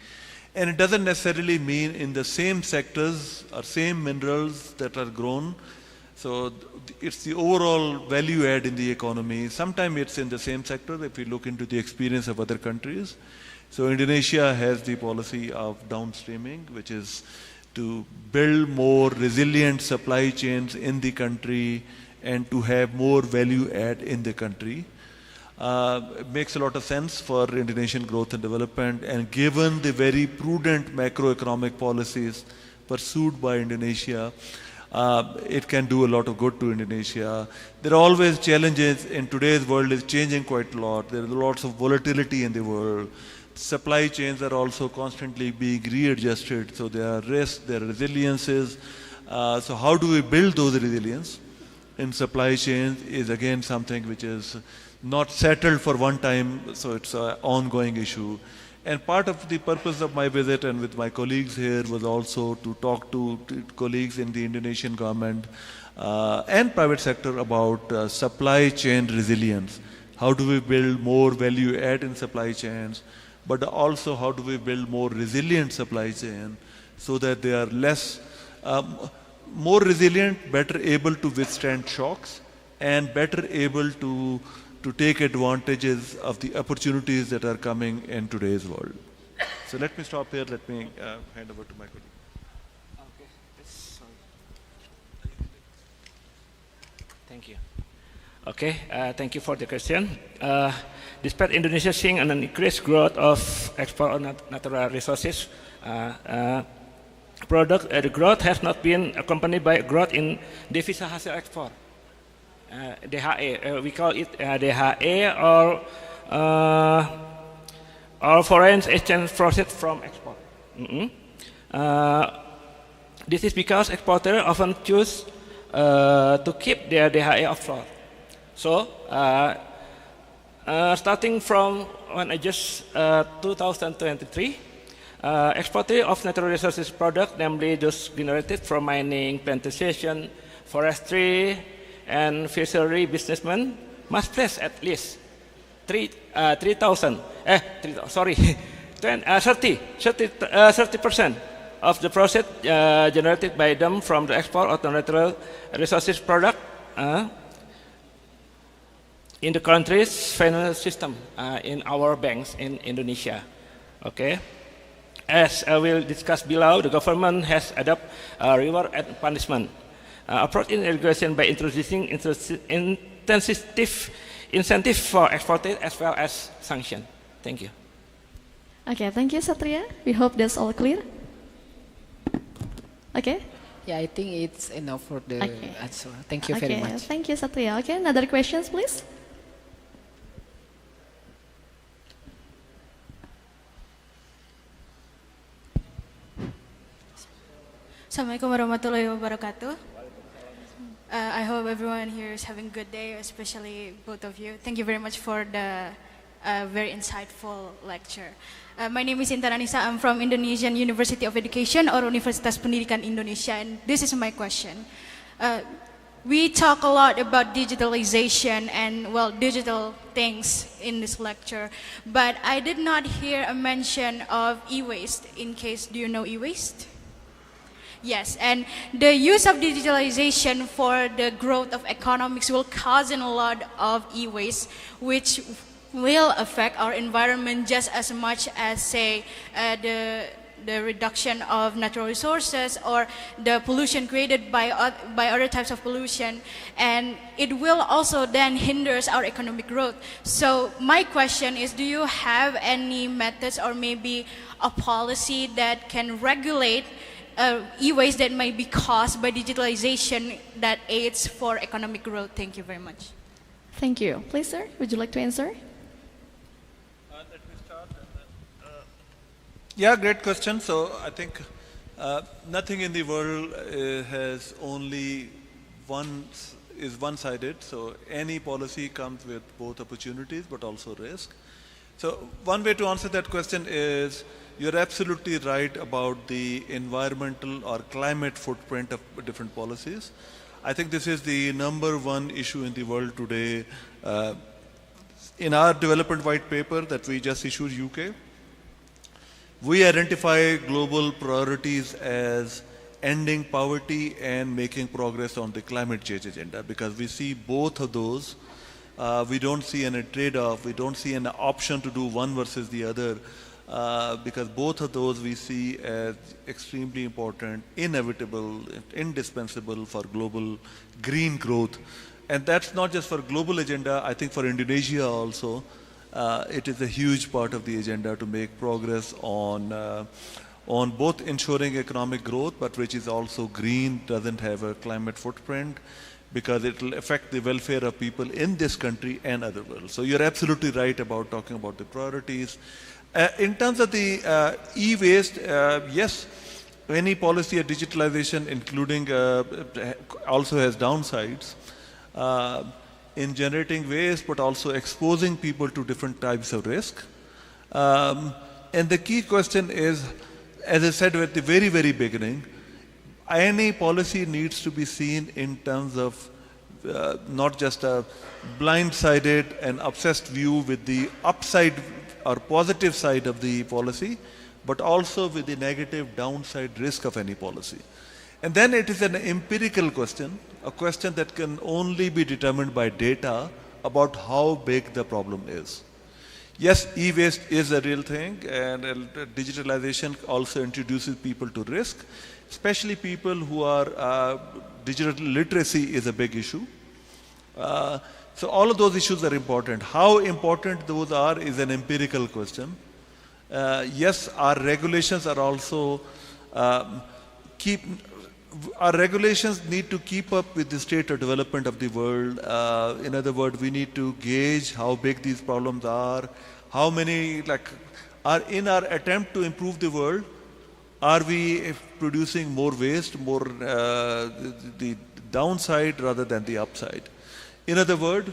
C: And it doesn't necessarily mean in the same sectors or same minerals that are grown. So it's the overall value add in the economy. Sometimes it's in the same sector if we look into the experience of other countries. So Indonesia has the policy of downstreaming, which is to build more resilient supply chains in the country and to have more value add in the country. It makes a lot of sense for Indonesian growth and development, and given the very prudent macroeconomic policies pursued by Indonesia, it can do a lot of good to Indonesia. There are always challenges. In today's world, is changing quite a lot. There is lots of volatility in the world. Supply chains are also constantly being readjusted, so there are risks, there are resiliences. So how do we build those resilience in supply chains is again something which is not settled for one time, so it's an ongoing issue. And part of the purpose of my visit and with my colleagues here was also to talk to colleagues in the Indonesian government and private sector about supply chain resilience. How do we build more value add in supply chains, but also how do we build more resilient supply chain so that they are less, more resilient, better able to withstand shocks, and better able to take advantages of the opportunities that are coming in today's world. So let me stop here. Let me hand over to my colleague.
D: Okay. Thank you. Okay, thank you for the question. Despite Indonesia seeing an increased growth of export of natural resources, the growth has not been accompanied by growth in devisa hasil ekspor. DHE, we call it DHE or foreign exchange profit from export. This is because exporters often choose to keep their DHE offshore. So, starting from when I just 2023, exporters of natural resources products, namely those generated from mining, plantation, forestry, and fishery businessmen, must place at least 30% of the profit generated by them from the export of the natural resources product in the country's financial system, in our banks in Indonesia. Okay. As I will discuss below, the government has adopted reward and punishment approach in regulation by introducing intensive incentive for exporters as well as sanction. Thank you.
A: Okay, thank you, Satria. We hope that's all clear. Okay.
F: Yeah, I think it's enough for the answer. Thank you very much.
A: Thank you, Satria. Okay, another questions, please.
G: Assalamualaikum warahmatullahi wabarakatuh. I hope everyone here is having a good day, especially both of you. Thank you very much for the very insightful lecture. My name is Intan Anissa. I'm from Indonesian University of Education or Universitas Pendidikan Indonesia, and this is my question. We talk a lot about digitalization and, well, digital things in this lecture, but I did not hear a mention of e-waste. In case, do you know e-waste? Yes, and the use of digitalization for the growth of economics will cause a lot of e-waste, which will affect our environment just as much as, say, the reduction of natural resources or the pollution created by other types of pollution, and it will also then hinders our economic growth. So my question is, do you have any methods or maybe a policy that can regulate e-waste that might be caused by digitalization that aids for economic growth? Thank you very much.
A: Thank you. Please, sir, would you like to answer?
C: Let me start. Yeah, great question. So I think nothing in the world has only one is one-sided. So any policy comes with both opportunities but also risk. So one way to answer that question is, you're absolutely right about the environmental or climate footprint of different policies. I think this is the #1 issue in the world today. In our development white paper that we just issued UK, we identify global priorities as ending poverty and making progress on the climate change agenda, because we see both of those. We don't see any trade-off. We don't see an option to do one versus the other, because both of those we see as extremely important, inevitable, indispensable for global green growth. And that's not just for global agenda. I think for Indonesia also, it is a huge part of the agenda to make progress on both ensuring economic growth, but which is also green, doesn't have a climate footprint, because it will affect the welfare of people in this country and other world. So you're absolutely right about talking about the priorities. In terms of the e-waste, yes, any policy of digitalization, including also has downsides in generating waste, but also exposing people to different types of risk. And the key question is, as I said at the very, very beginning, any policy needs to be seen in terms of not just a blind-sided and obsessed view with the upside or positive side of the policy, but also with the negative downside risk of any policy. And then it is an empirical question, a question that can only be determined by data about how big the problem is. Yes, e-waste is a real thing, and digitalization also introduces people to risk, especially people who are, digital literacy is a big issue. So all of those issues are important. How important those are is an empirical question. Yes, our regulations are also, our regulations need to keep up with the state of development of the world. In other words, we need to gauge how big these problems are, how many, are in our attempt to improve the world, are we producing more waste, more the downside rather than the upside. In other words,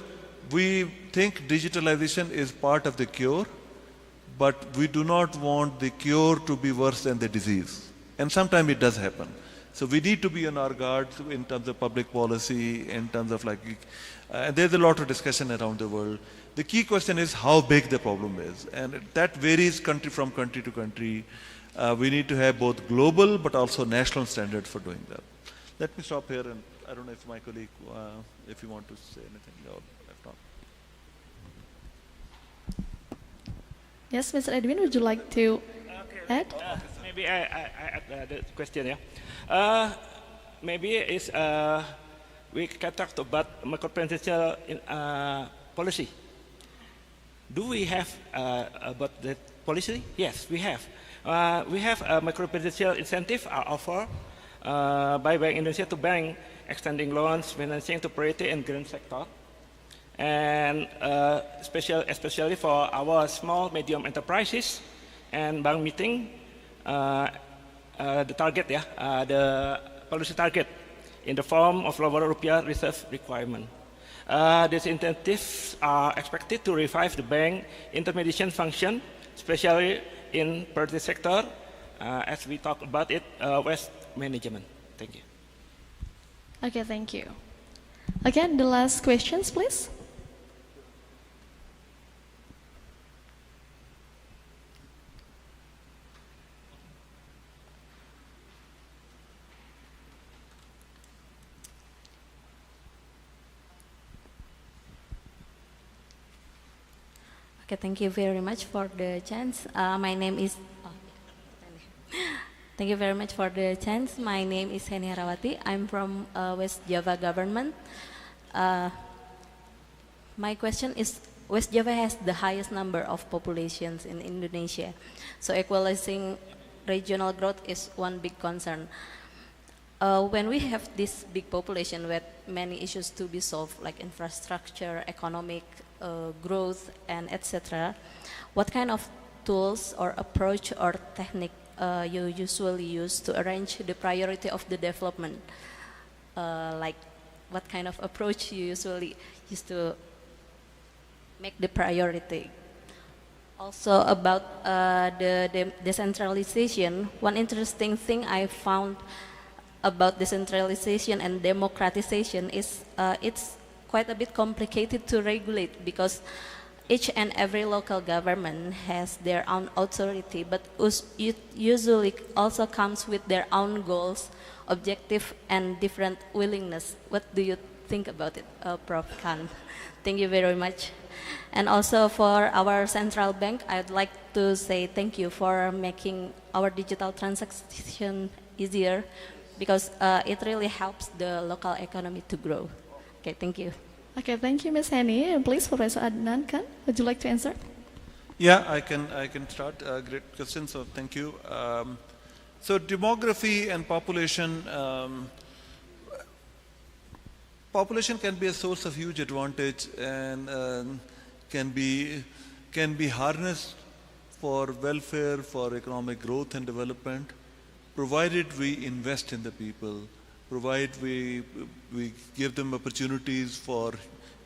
C: we think digitalization is part of the cure, but we do not want the cure to be worse than the disease. And sometimes it does happen. So we need to be on our guard in terms of public policy, in terms of there's a lot of discussion around the world. The key question is how big the problem is. And that varies country from country to country. We need to have both global but also national standards for doing that. Let me stop here, and I don't know if my colleague, if you want to say anything, or if not.
A: Yes, Mr. Edwin, would you like to add?
D: Maybe I add the question, yeah. Maybe it's, we can talk about macroprudential policy. Do we have about the policy? Yes, we have. We have a macroprudential incentive offer by Bank Indonesia to bank, extending loans, financing to priority and green sector. And especially for our small, medium enterprises, and bank meeting the target, the policy target in the form of lower rupiah reserve requirement. These incentives are expected to revive the bank intermediation function, especially in priority sector, as we talk about it, waste management. Thank you.
A: Okay, thank you. Again, the last questions, please.
H: Okay, thank you very much for the chance. My name is. Thank you very much for the chance. My name is Heni Harawati. I'm from West Java government. My question is, West Java has the highest number of populations in Indonesia. So equalizing regional growth is one big concern. When we have this big population with many issues to be solved, like infrastructure, economic growth, and etc., what kind of tools or approach or technique you usually use to arrange the priority of the development, like what kind of approach you usually use to make the priority. Also about the decentralization, one interesting thing I found about decentralization and democratization is it's quite a bit complicated to regulate because each and every local government has their own authority, but it usually also comes with their own goals, objective, and different willingness. What do you think about it, Prof. Khan? Thank you very much. And also for our central bank, I'd like to say thank you for making our digital transaction easier because it really helps the local economy to grow. Okay, thank you.
A: Okay, thank you, Ms. Henny. And please, Professor Adnan Khan, would you like to answer?
C: Yeah, I can start. Great question, so thank you. So demography and population, population can be a source of huge advantage and can be harnessed for welfare, for economic growth and development, provided we invest in the people, provided we give them opportunities for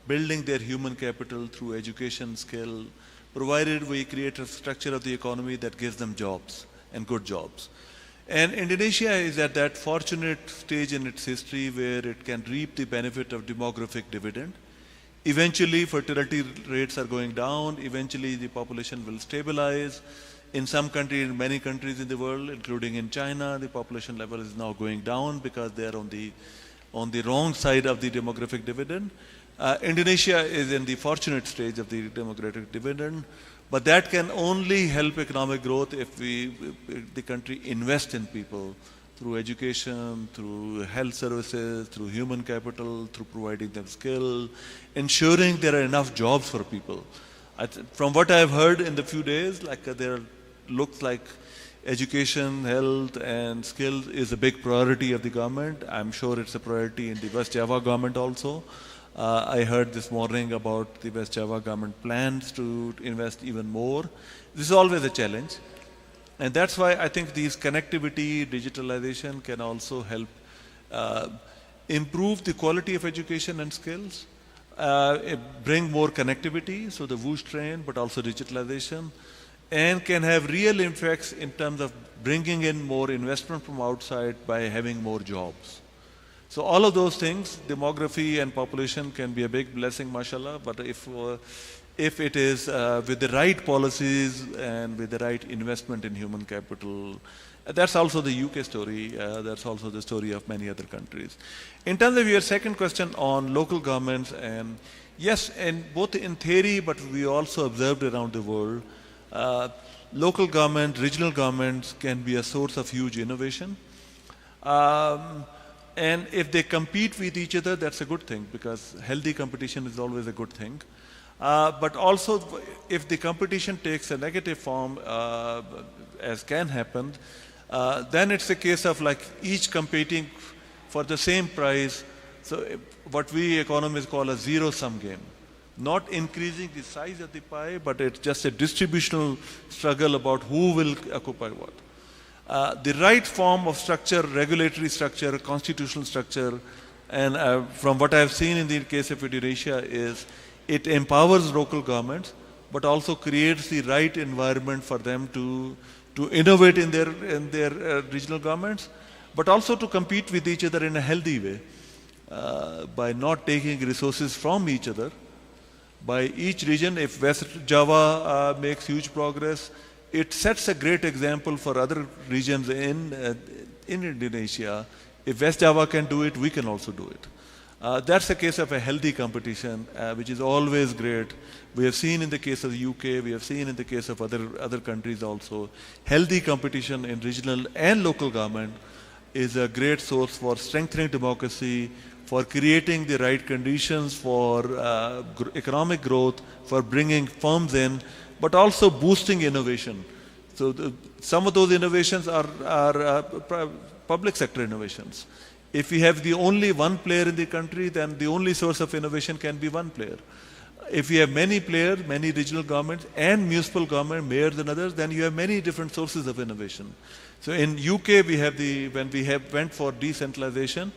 C: building their human capital through education, skill, provided we create a structure of the economy that gives them jobs and good jobs. And Indonesia is at that fortunate stage in its history where it can reap the benefit of demographic dividend. Eventually, fertility rates are going down. Eventually, the population will stabilize. In some countries, in many countries in the world, including in China, the population level is now going down because they are on the wrong side of the demographic dividend. Indonesia is in the fortunate stage of the demographic dividend, but that can only help economic growth if the country invests in people through education, through health services, through human capital, through providing them skill, ensuring there are enough jobs for people. From what I've heard in the few days, like there looks like education, health, and skills is a big priority of the government. I'm sure it's a priority in the West Java government also. I heard this morning about the West Java government plans to invest even more. This is always a challenge. And that's why I think these connectivity, digitalization can also help improve the quality of education and skills, bring more connectivity, so the whoosh train, but also digitalization, and can have real effects in terms of bringing in more investment from outside by having more jobs. So all of those things, demography and population can be a big blessing, mashallah, but if it is with the right policies and with the right investment in human capital, that's also the UK story, that's also the story of many other countries. In terms of your second question on local governments, and yes, and both in theory, but we also observed around the world, local government, regional governments can be a source of huge innovation. And if they compete with each other, that's a good thing, because healthy competition is always a good thing. But also, if the competition takes a negative form, as can happen, then it's a case of like each competing for the same price. So what we economists call a zero-sum game. Not increasing the size of the pie, but it's just a distributional struggle about who will occupy what. The right form of structure, regulatory structure, constitutional structure, and from what I've seen in the case of Indonesia is it empowers local governments, but also creates the right environment for them to innovate in their regional governments, but also to compete with each other in a healthy way by not taking resources from each other. By each region, if West Java makes huge progress, it sets a great example for other regions in Indonesia. If West Java can do it, we can also do it. That's a case of a healthy competition, which is always great. We have seen in the case of the UK, we have seen in the case of other countries also, healthy competition in regional and local government is a great source for strengthening democracy, for creating the right conditions for economic growth, for bringing firms in, but also boosting innovation. So some of those innovations are public sector innovations. If we have the only one player in the country, then the only source of innovation can be one player. If you have many players, many regional governments and municipal government, mayors and others, then you have many different sources of innovation. So in UK, we have when we went for decentralization,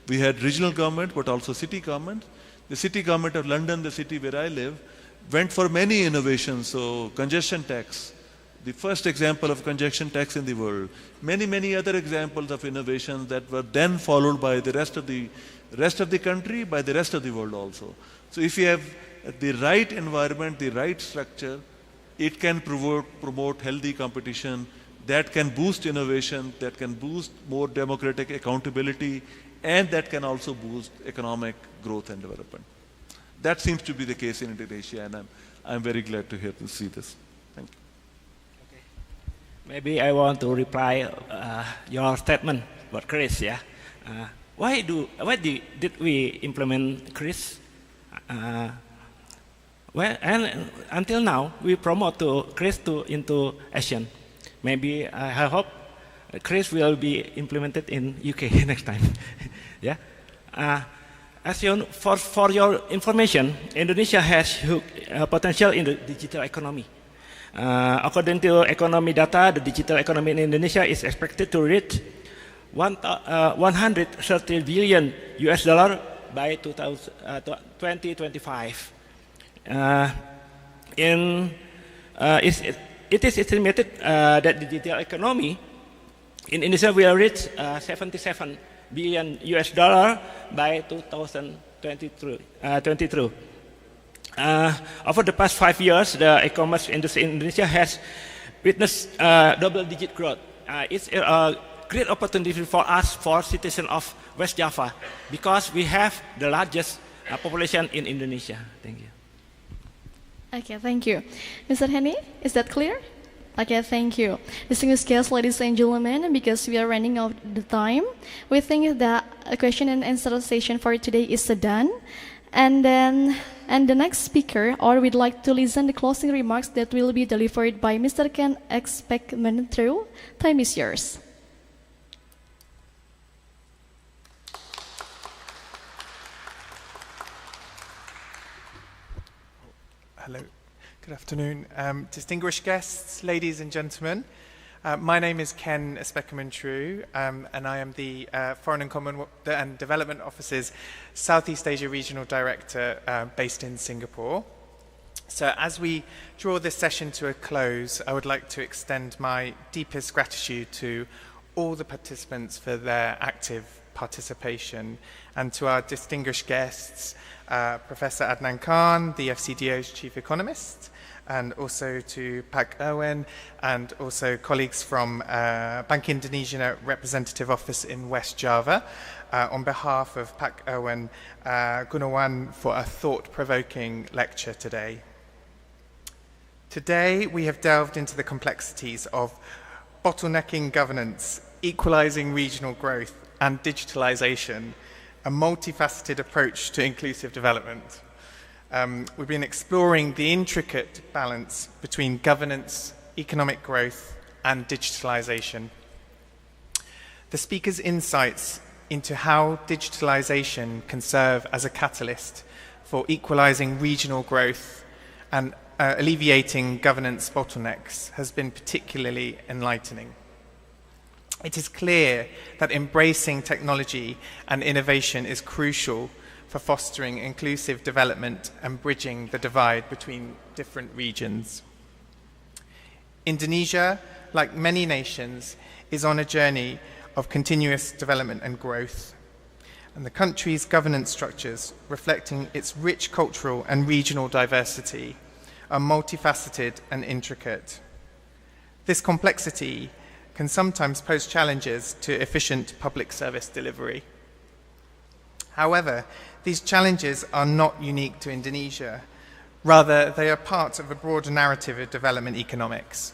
C: We had regional government, but also city government. The city government of London, the city where I live, went for many innovations. So congestion tax, the first example of congestion tax in the world. Many, many other examples of innovations that were then followed by the rest of the country, by the rest of the world also. So if you have the right environment, the right structure, it can promote healthy competition, that can boost innovation, that can boost more democratic accountability, and that can also boost economic growth and development. That seems to be the case in Indonesia, and I'm very glad to see this. Thank you.
D: Okay. Maybe I want to reply your statement about CRIS. Yeah. Why did we implement CRIS? Well, and until now, we promote CRIS into Asian. Maybe I hope CRIS will be implemented in UK next time. Yeah. As you know, for your information, Indonesia has huge potential in the digital economy. According to economy data, the digital economy in Indonesia is expected to reach 130 billion US dollar by 2025. It is estimated that the digital economy in Indonesia will reach 77 billion US dollar by 2023. Over the past 5 years, the e-commerce industry in Indonesia has witnessed double-digit growth. It's a great opportunity for us, for citizens of West Java, because we have the largest population in Indonesia. Thank you.
A: Okay, thank you. Mr. Henny, is that clear? Okay, thank you. Distinguished guests, ladies and gentlemen, because we are running out of the time, we think that a question and answer session for today is done. And the next speaker, or we'd like to listen the closing remarks that will be delivered by Mr. Ken Expectment through. Time is yours.
I: Hello, good afternoon. Distinguished guests, ladies and gentlemen, my name is Ken Espekamentru, and I am the Foreign and Commonwealth and Development Office's Southeast Asia Regional Director based in Singapore. So as we draw this session to a close, I would like to extend my deepest gratitude to all the participants for their active participation, and to our distinguished guests, Professor Adnan Khan, the FCDO's Chief Economist, and also to Pak Erwin, and also colleagues from Bank Indonesia Representative Office in West Java. On behalf of Pak Erwin Gunawan, for a thought-provoking lecture today. Today, we have delved into the complexities of bottlenecking governance, equalizing regional growth, and digitalisation, a multifaceted approach to inclusive development. We've been exploring the intricate balance between governance, economic growth, and digitalisation. The speaker's insights into how digitalisation can serve as a catalyst for equalising regional growth and alleviating governance bottlenecks has been particularly enlightening. It is clear that embracing technology and innovation is crucial for fostering inclusive development and bridging the divide between different regions. Indonesia, like many nations, is on a journey of continuous development and growth, and the country's governance structures, reflecting its rich cultural and regional diversity, are multifaceted and intricate. This complexity can sometimes pose challenges to efficient public service delivery. However, these challenges are not unique to Indonesia. Rather, they are part of a broader narrative of development economics.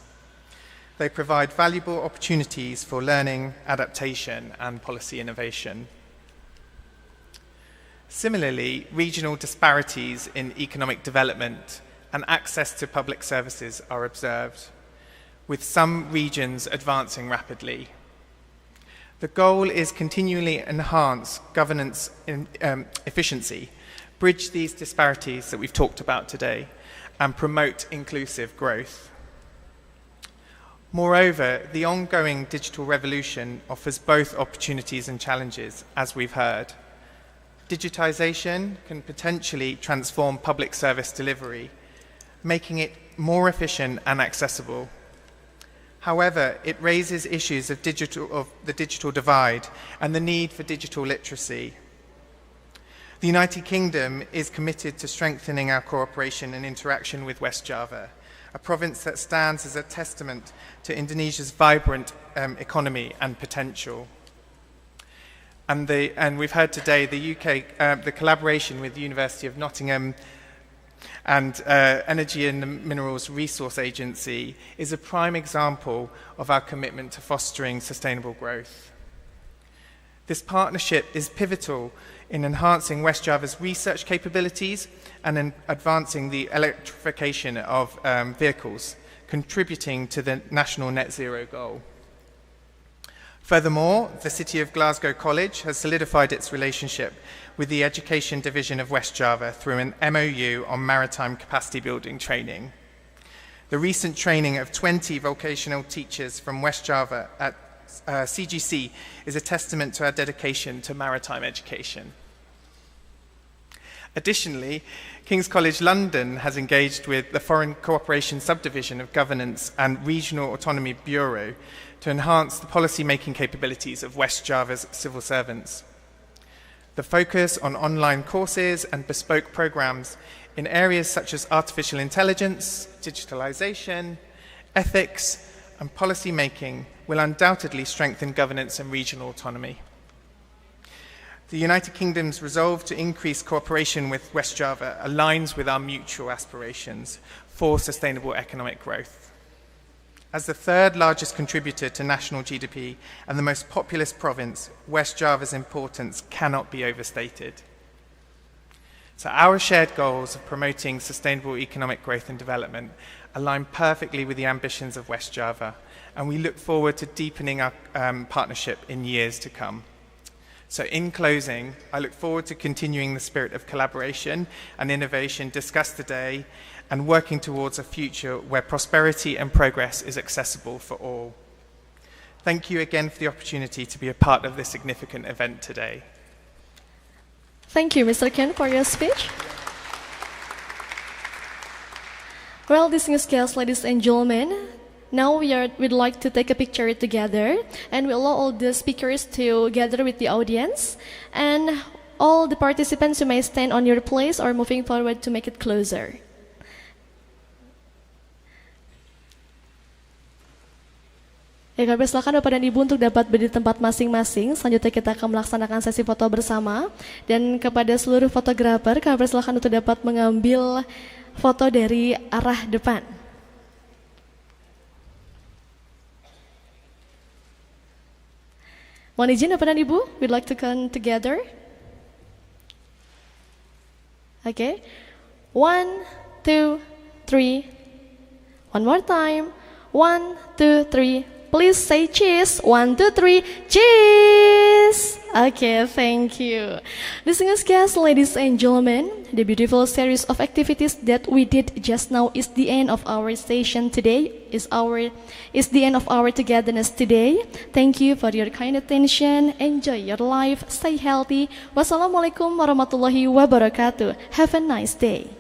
I: They provide valuable opportunities for learning, adaptation, and policy innovation. Similarly, regional disparities in economic development and access to public services are observed, with some regions advancing rapidly. The goal is continually enhance governance efficiency, bridge these disparities that we've talked about today, and promote inclusive growth. Moreover, the ongoing digital revolution offers both opportunities and challenges, as we've heard. Digitalisation can potentially transform public service delivery, making it more efficient and accessible. However, it raises issues of the digital divide and the need for digital literacy. The United Kingdom is committed to strengthening our cooperation and interaction with West Java, a province that stands as a testament to Indonesia's vibrant economy and potential. And we've heard today the collaboration with the University of Nottingham and Energy and Minerals Resource Agency is a prime example of our commitment to fostering sustainable growth. This partnership is pivotal in enhancing West Java's research capabilities and in advancing the electrification of vehicles, contributing to the national net zero goal. Furthermore, the City of Glasgow College has solidified its relationship with the Education Division of West Java through an MOU on maritime capacity building training. The recent training of 20 vocational teachers from West Java at CGC is a testament to our dedication to maritime education. Additionally, King's College London has engaged with the Foreign Cooperation Subdivision of Governance and Regional Autonomy Bureau to enhance the policy-making capabilities of West Java's civil servants. The focus on online courses and bespoke programs in areas such as artificial intelligence, digitalisation, ethics, and policy making will undoubtedly strengthen governance and regional autonomy. The United Kingdom's resolve to increase cooperation with West Java aligns with our mutual aspirations for sustainable economic growth. As the third largest contributor to national GDP and the most populous province, West Java's importance cannot be overstated. So our shared goals of promoting sustainable economic growth and development align perfectly with the ambitions of West Java, and we look forward to deepening our partnership in years to come. So in closing, I look forward to continuing the spirit of collaboration and innovation discussed today and working towards a future where prosperity and progress is accessible for all. Thank you again for the opportunity to be a part of this significant event today.
A: Thank you, Mr. Ken, for your speech. Well, distinguished guests, ladies and gentlemen, now we'd like to take a picture together, and we allow all the speakers to gather with the audience, and all the participants, you may stand on your place or moving forward to make it closer. Ya, kami silakan Bapak dan Ibu untuk dapat berdiri di tempat masing-masing. Selanjutnya kita akan melaksanakan sesi foto bersama. Dan kepada seluruh fotografer, kami persilakan untuk dapat mengambil foto dari arah depan. Mohon izin Bapak dan Ibu, we'd like to come together. Okay. 1, 2, 3. One more time. 1, 2, 3. Please say cheese. 1, 2, 3. Cheese! Okay, thank you. Distinguished guests, ladies and gentlemen, the beautiful series of activities that we did just now is the end of our session today, is the end of our togetherness today. Thank you for your kind attention. Enjoy your life. Stay healthy. Wassalamualaikum warahmatullahi wabarakatuh. Have a nice day.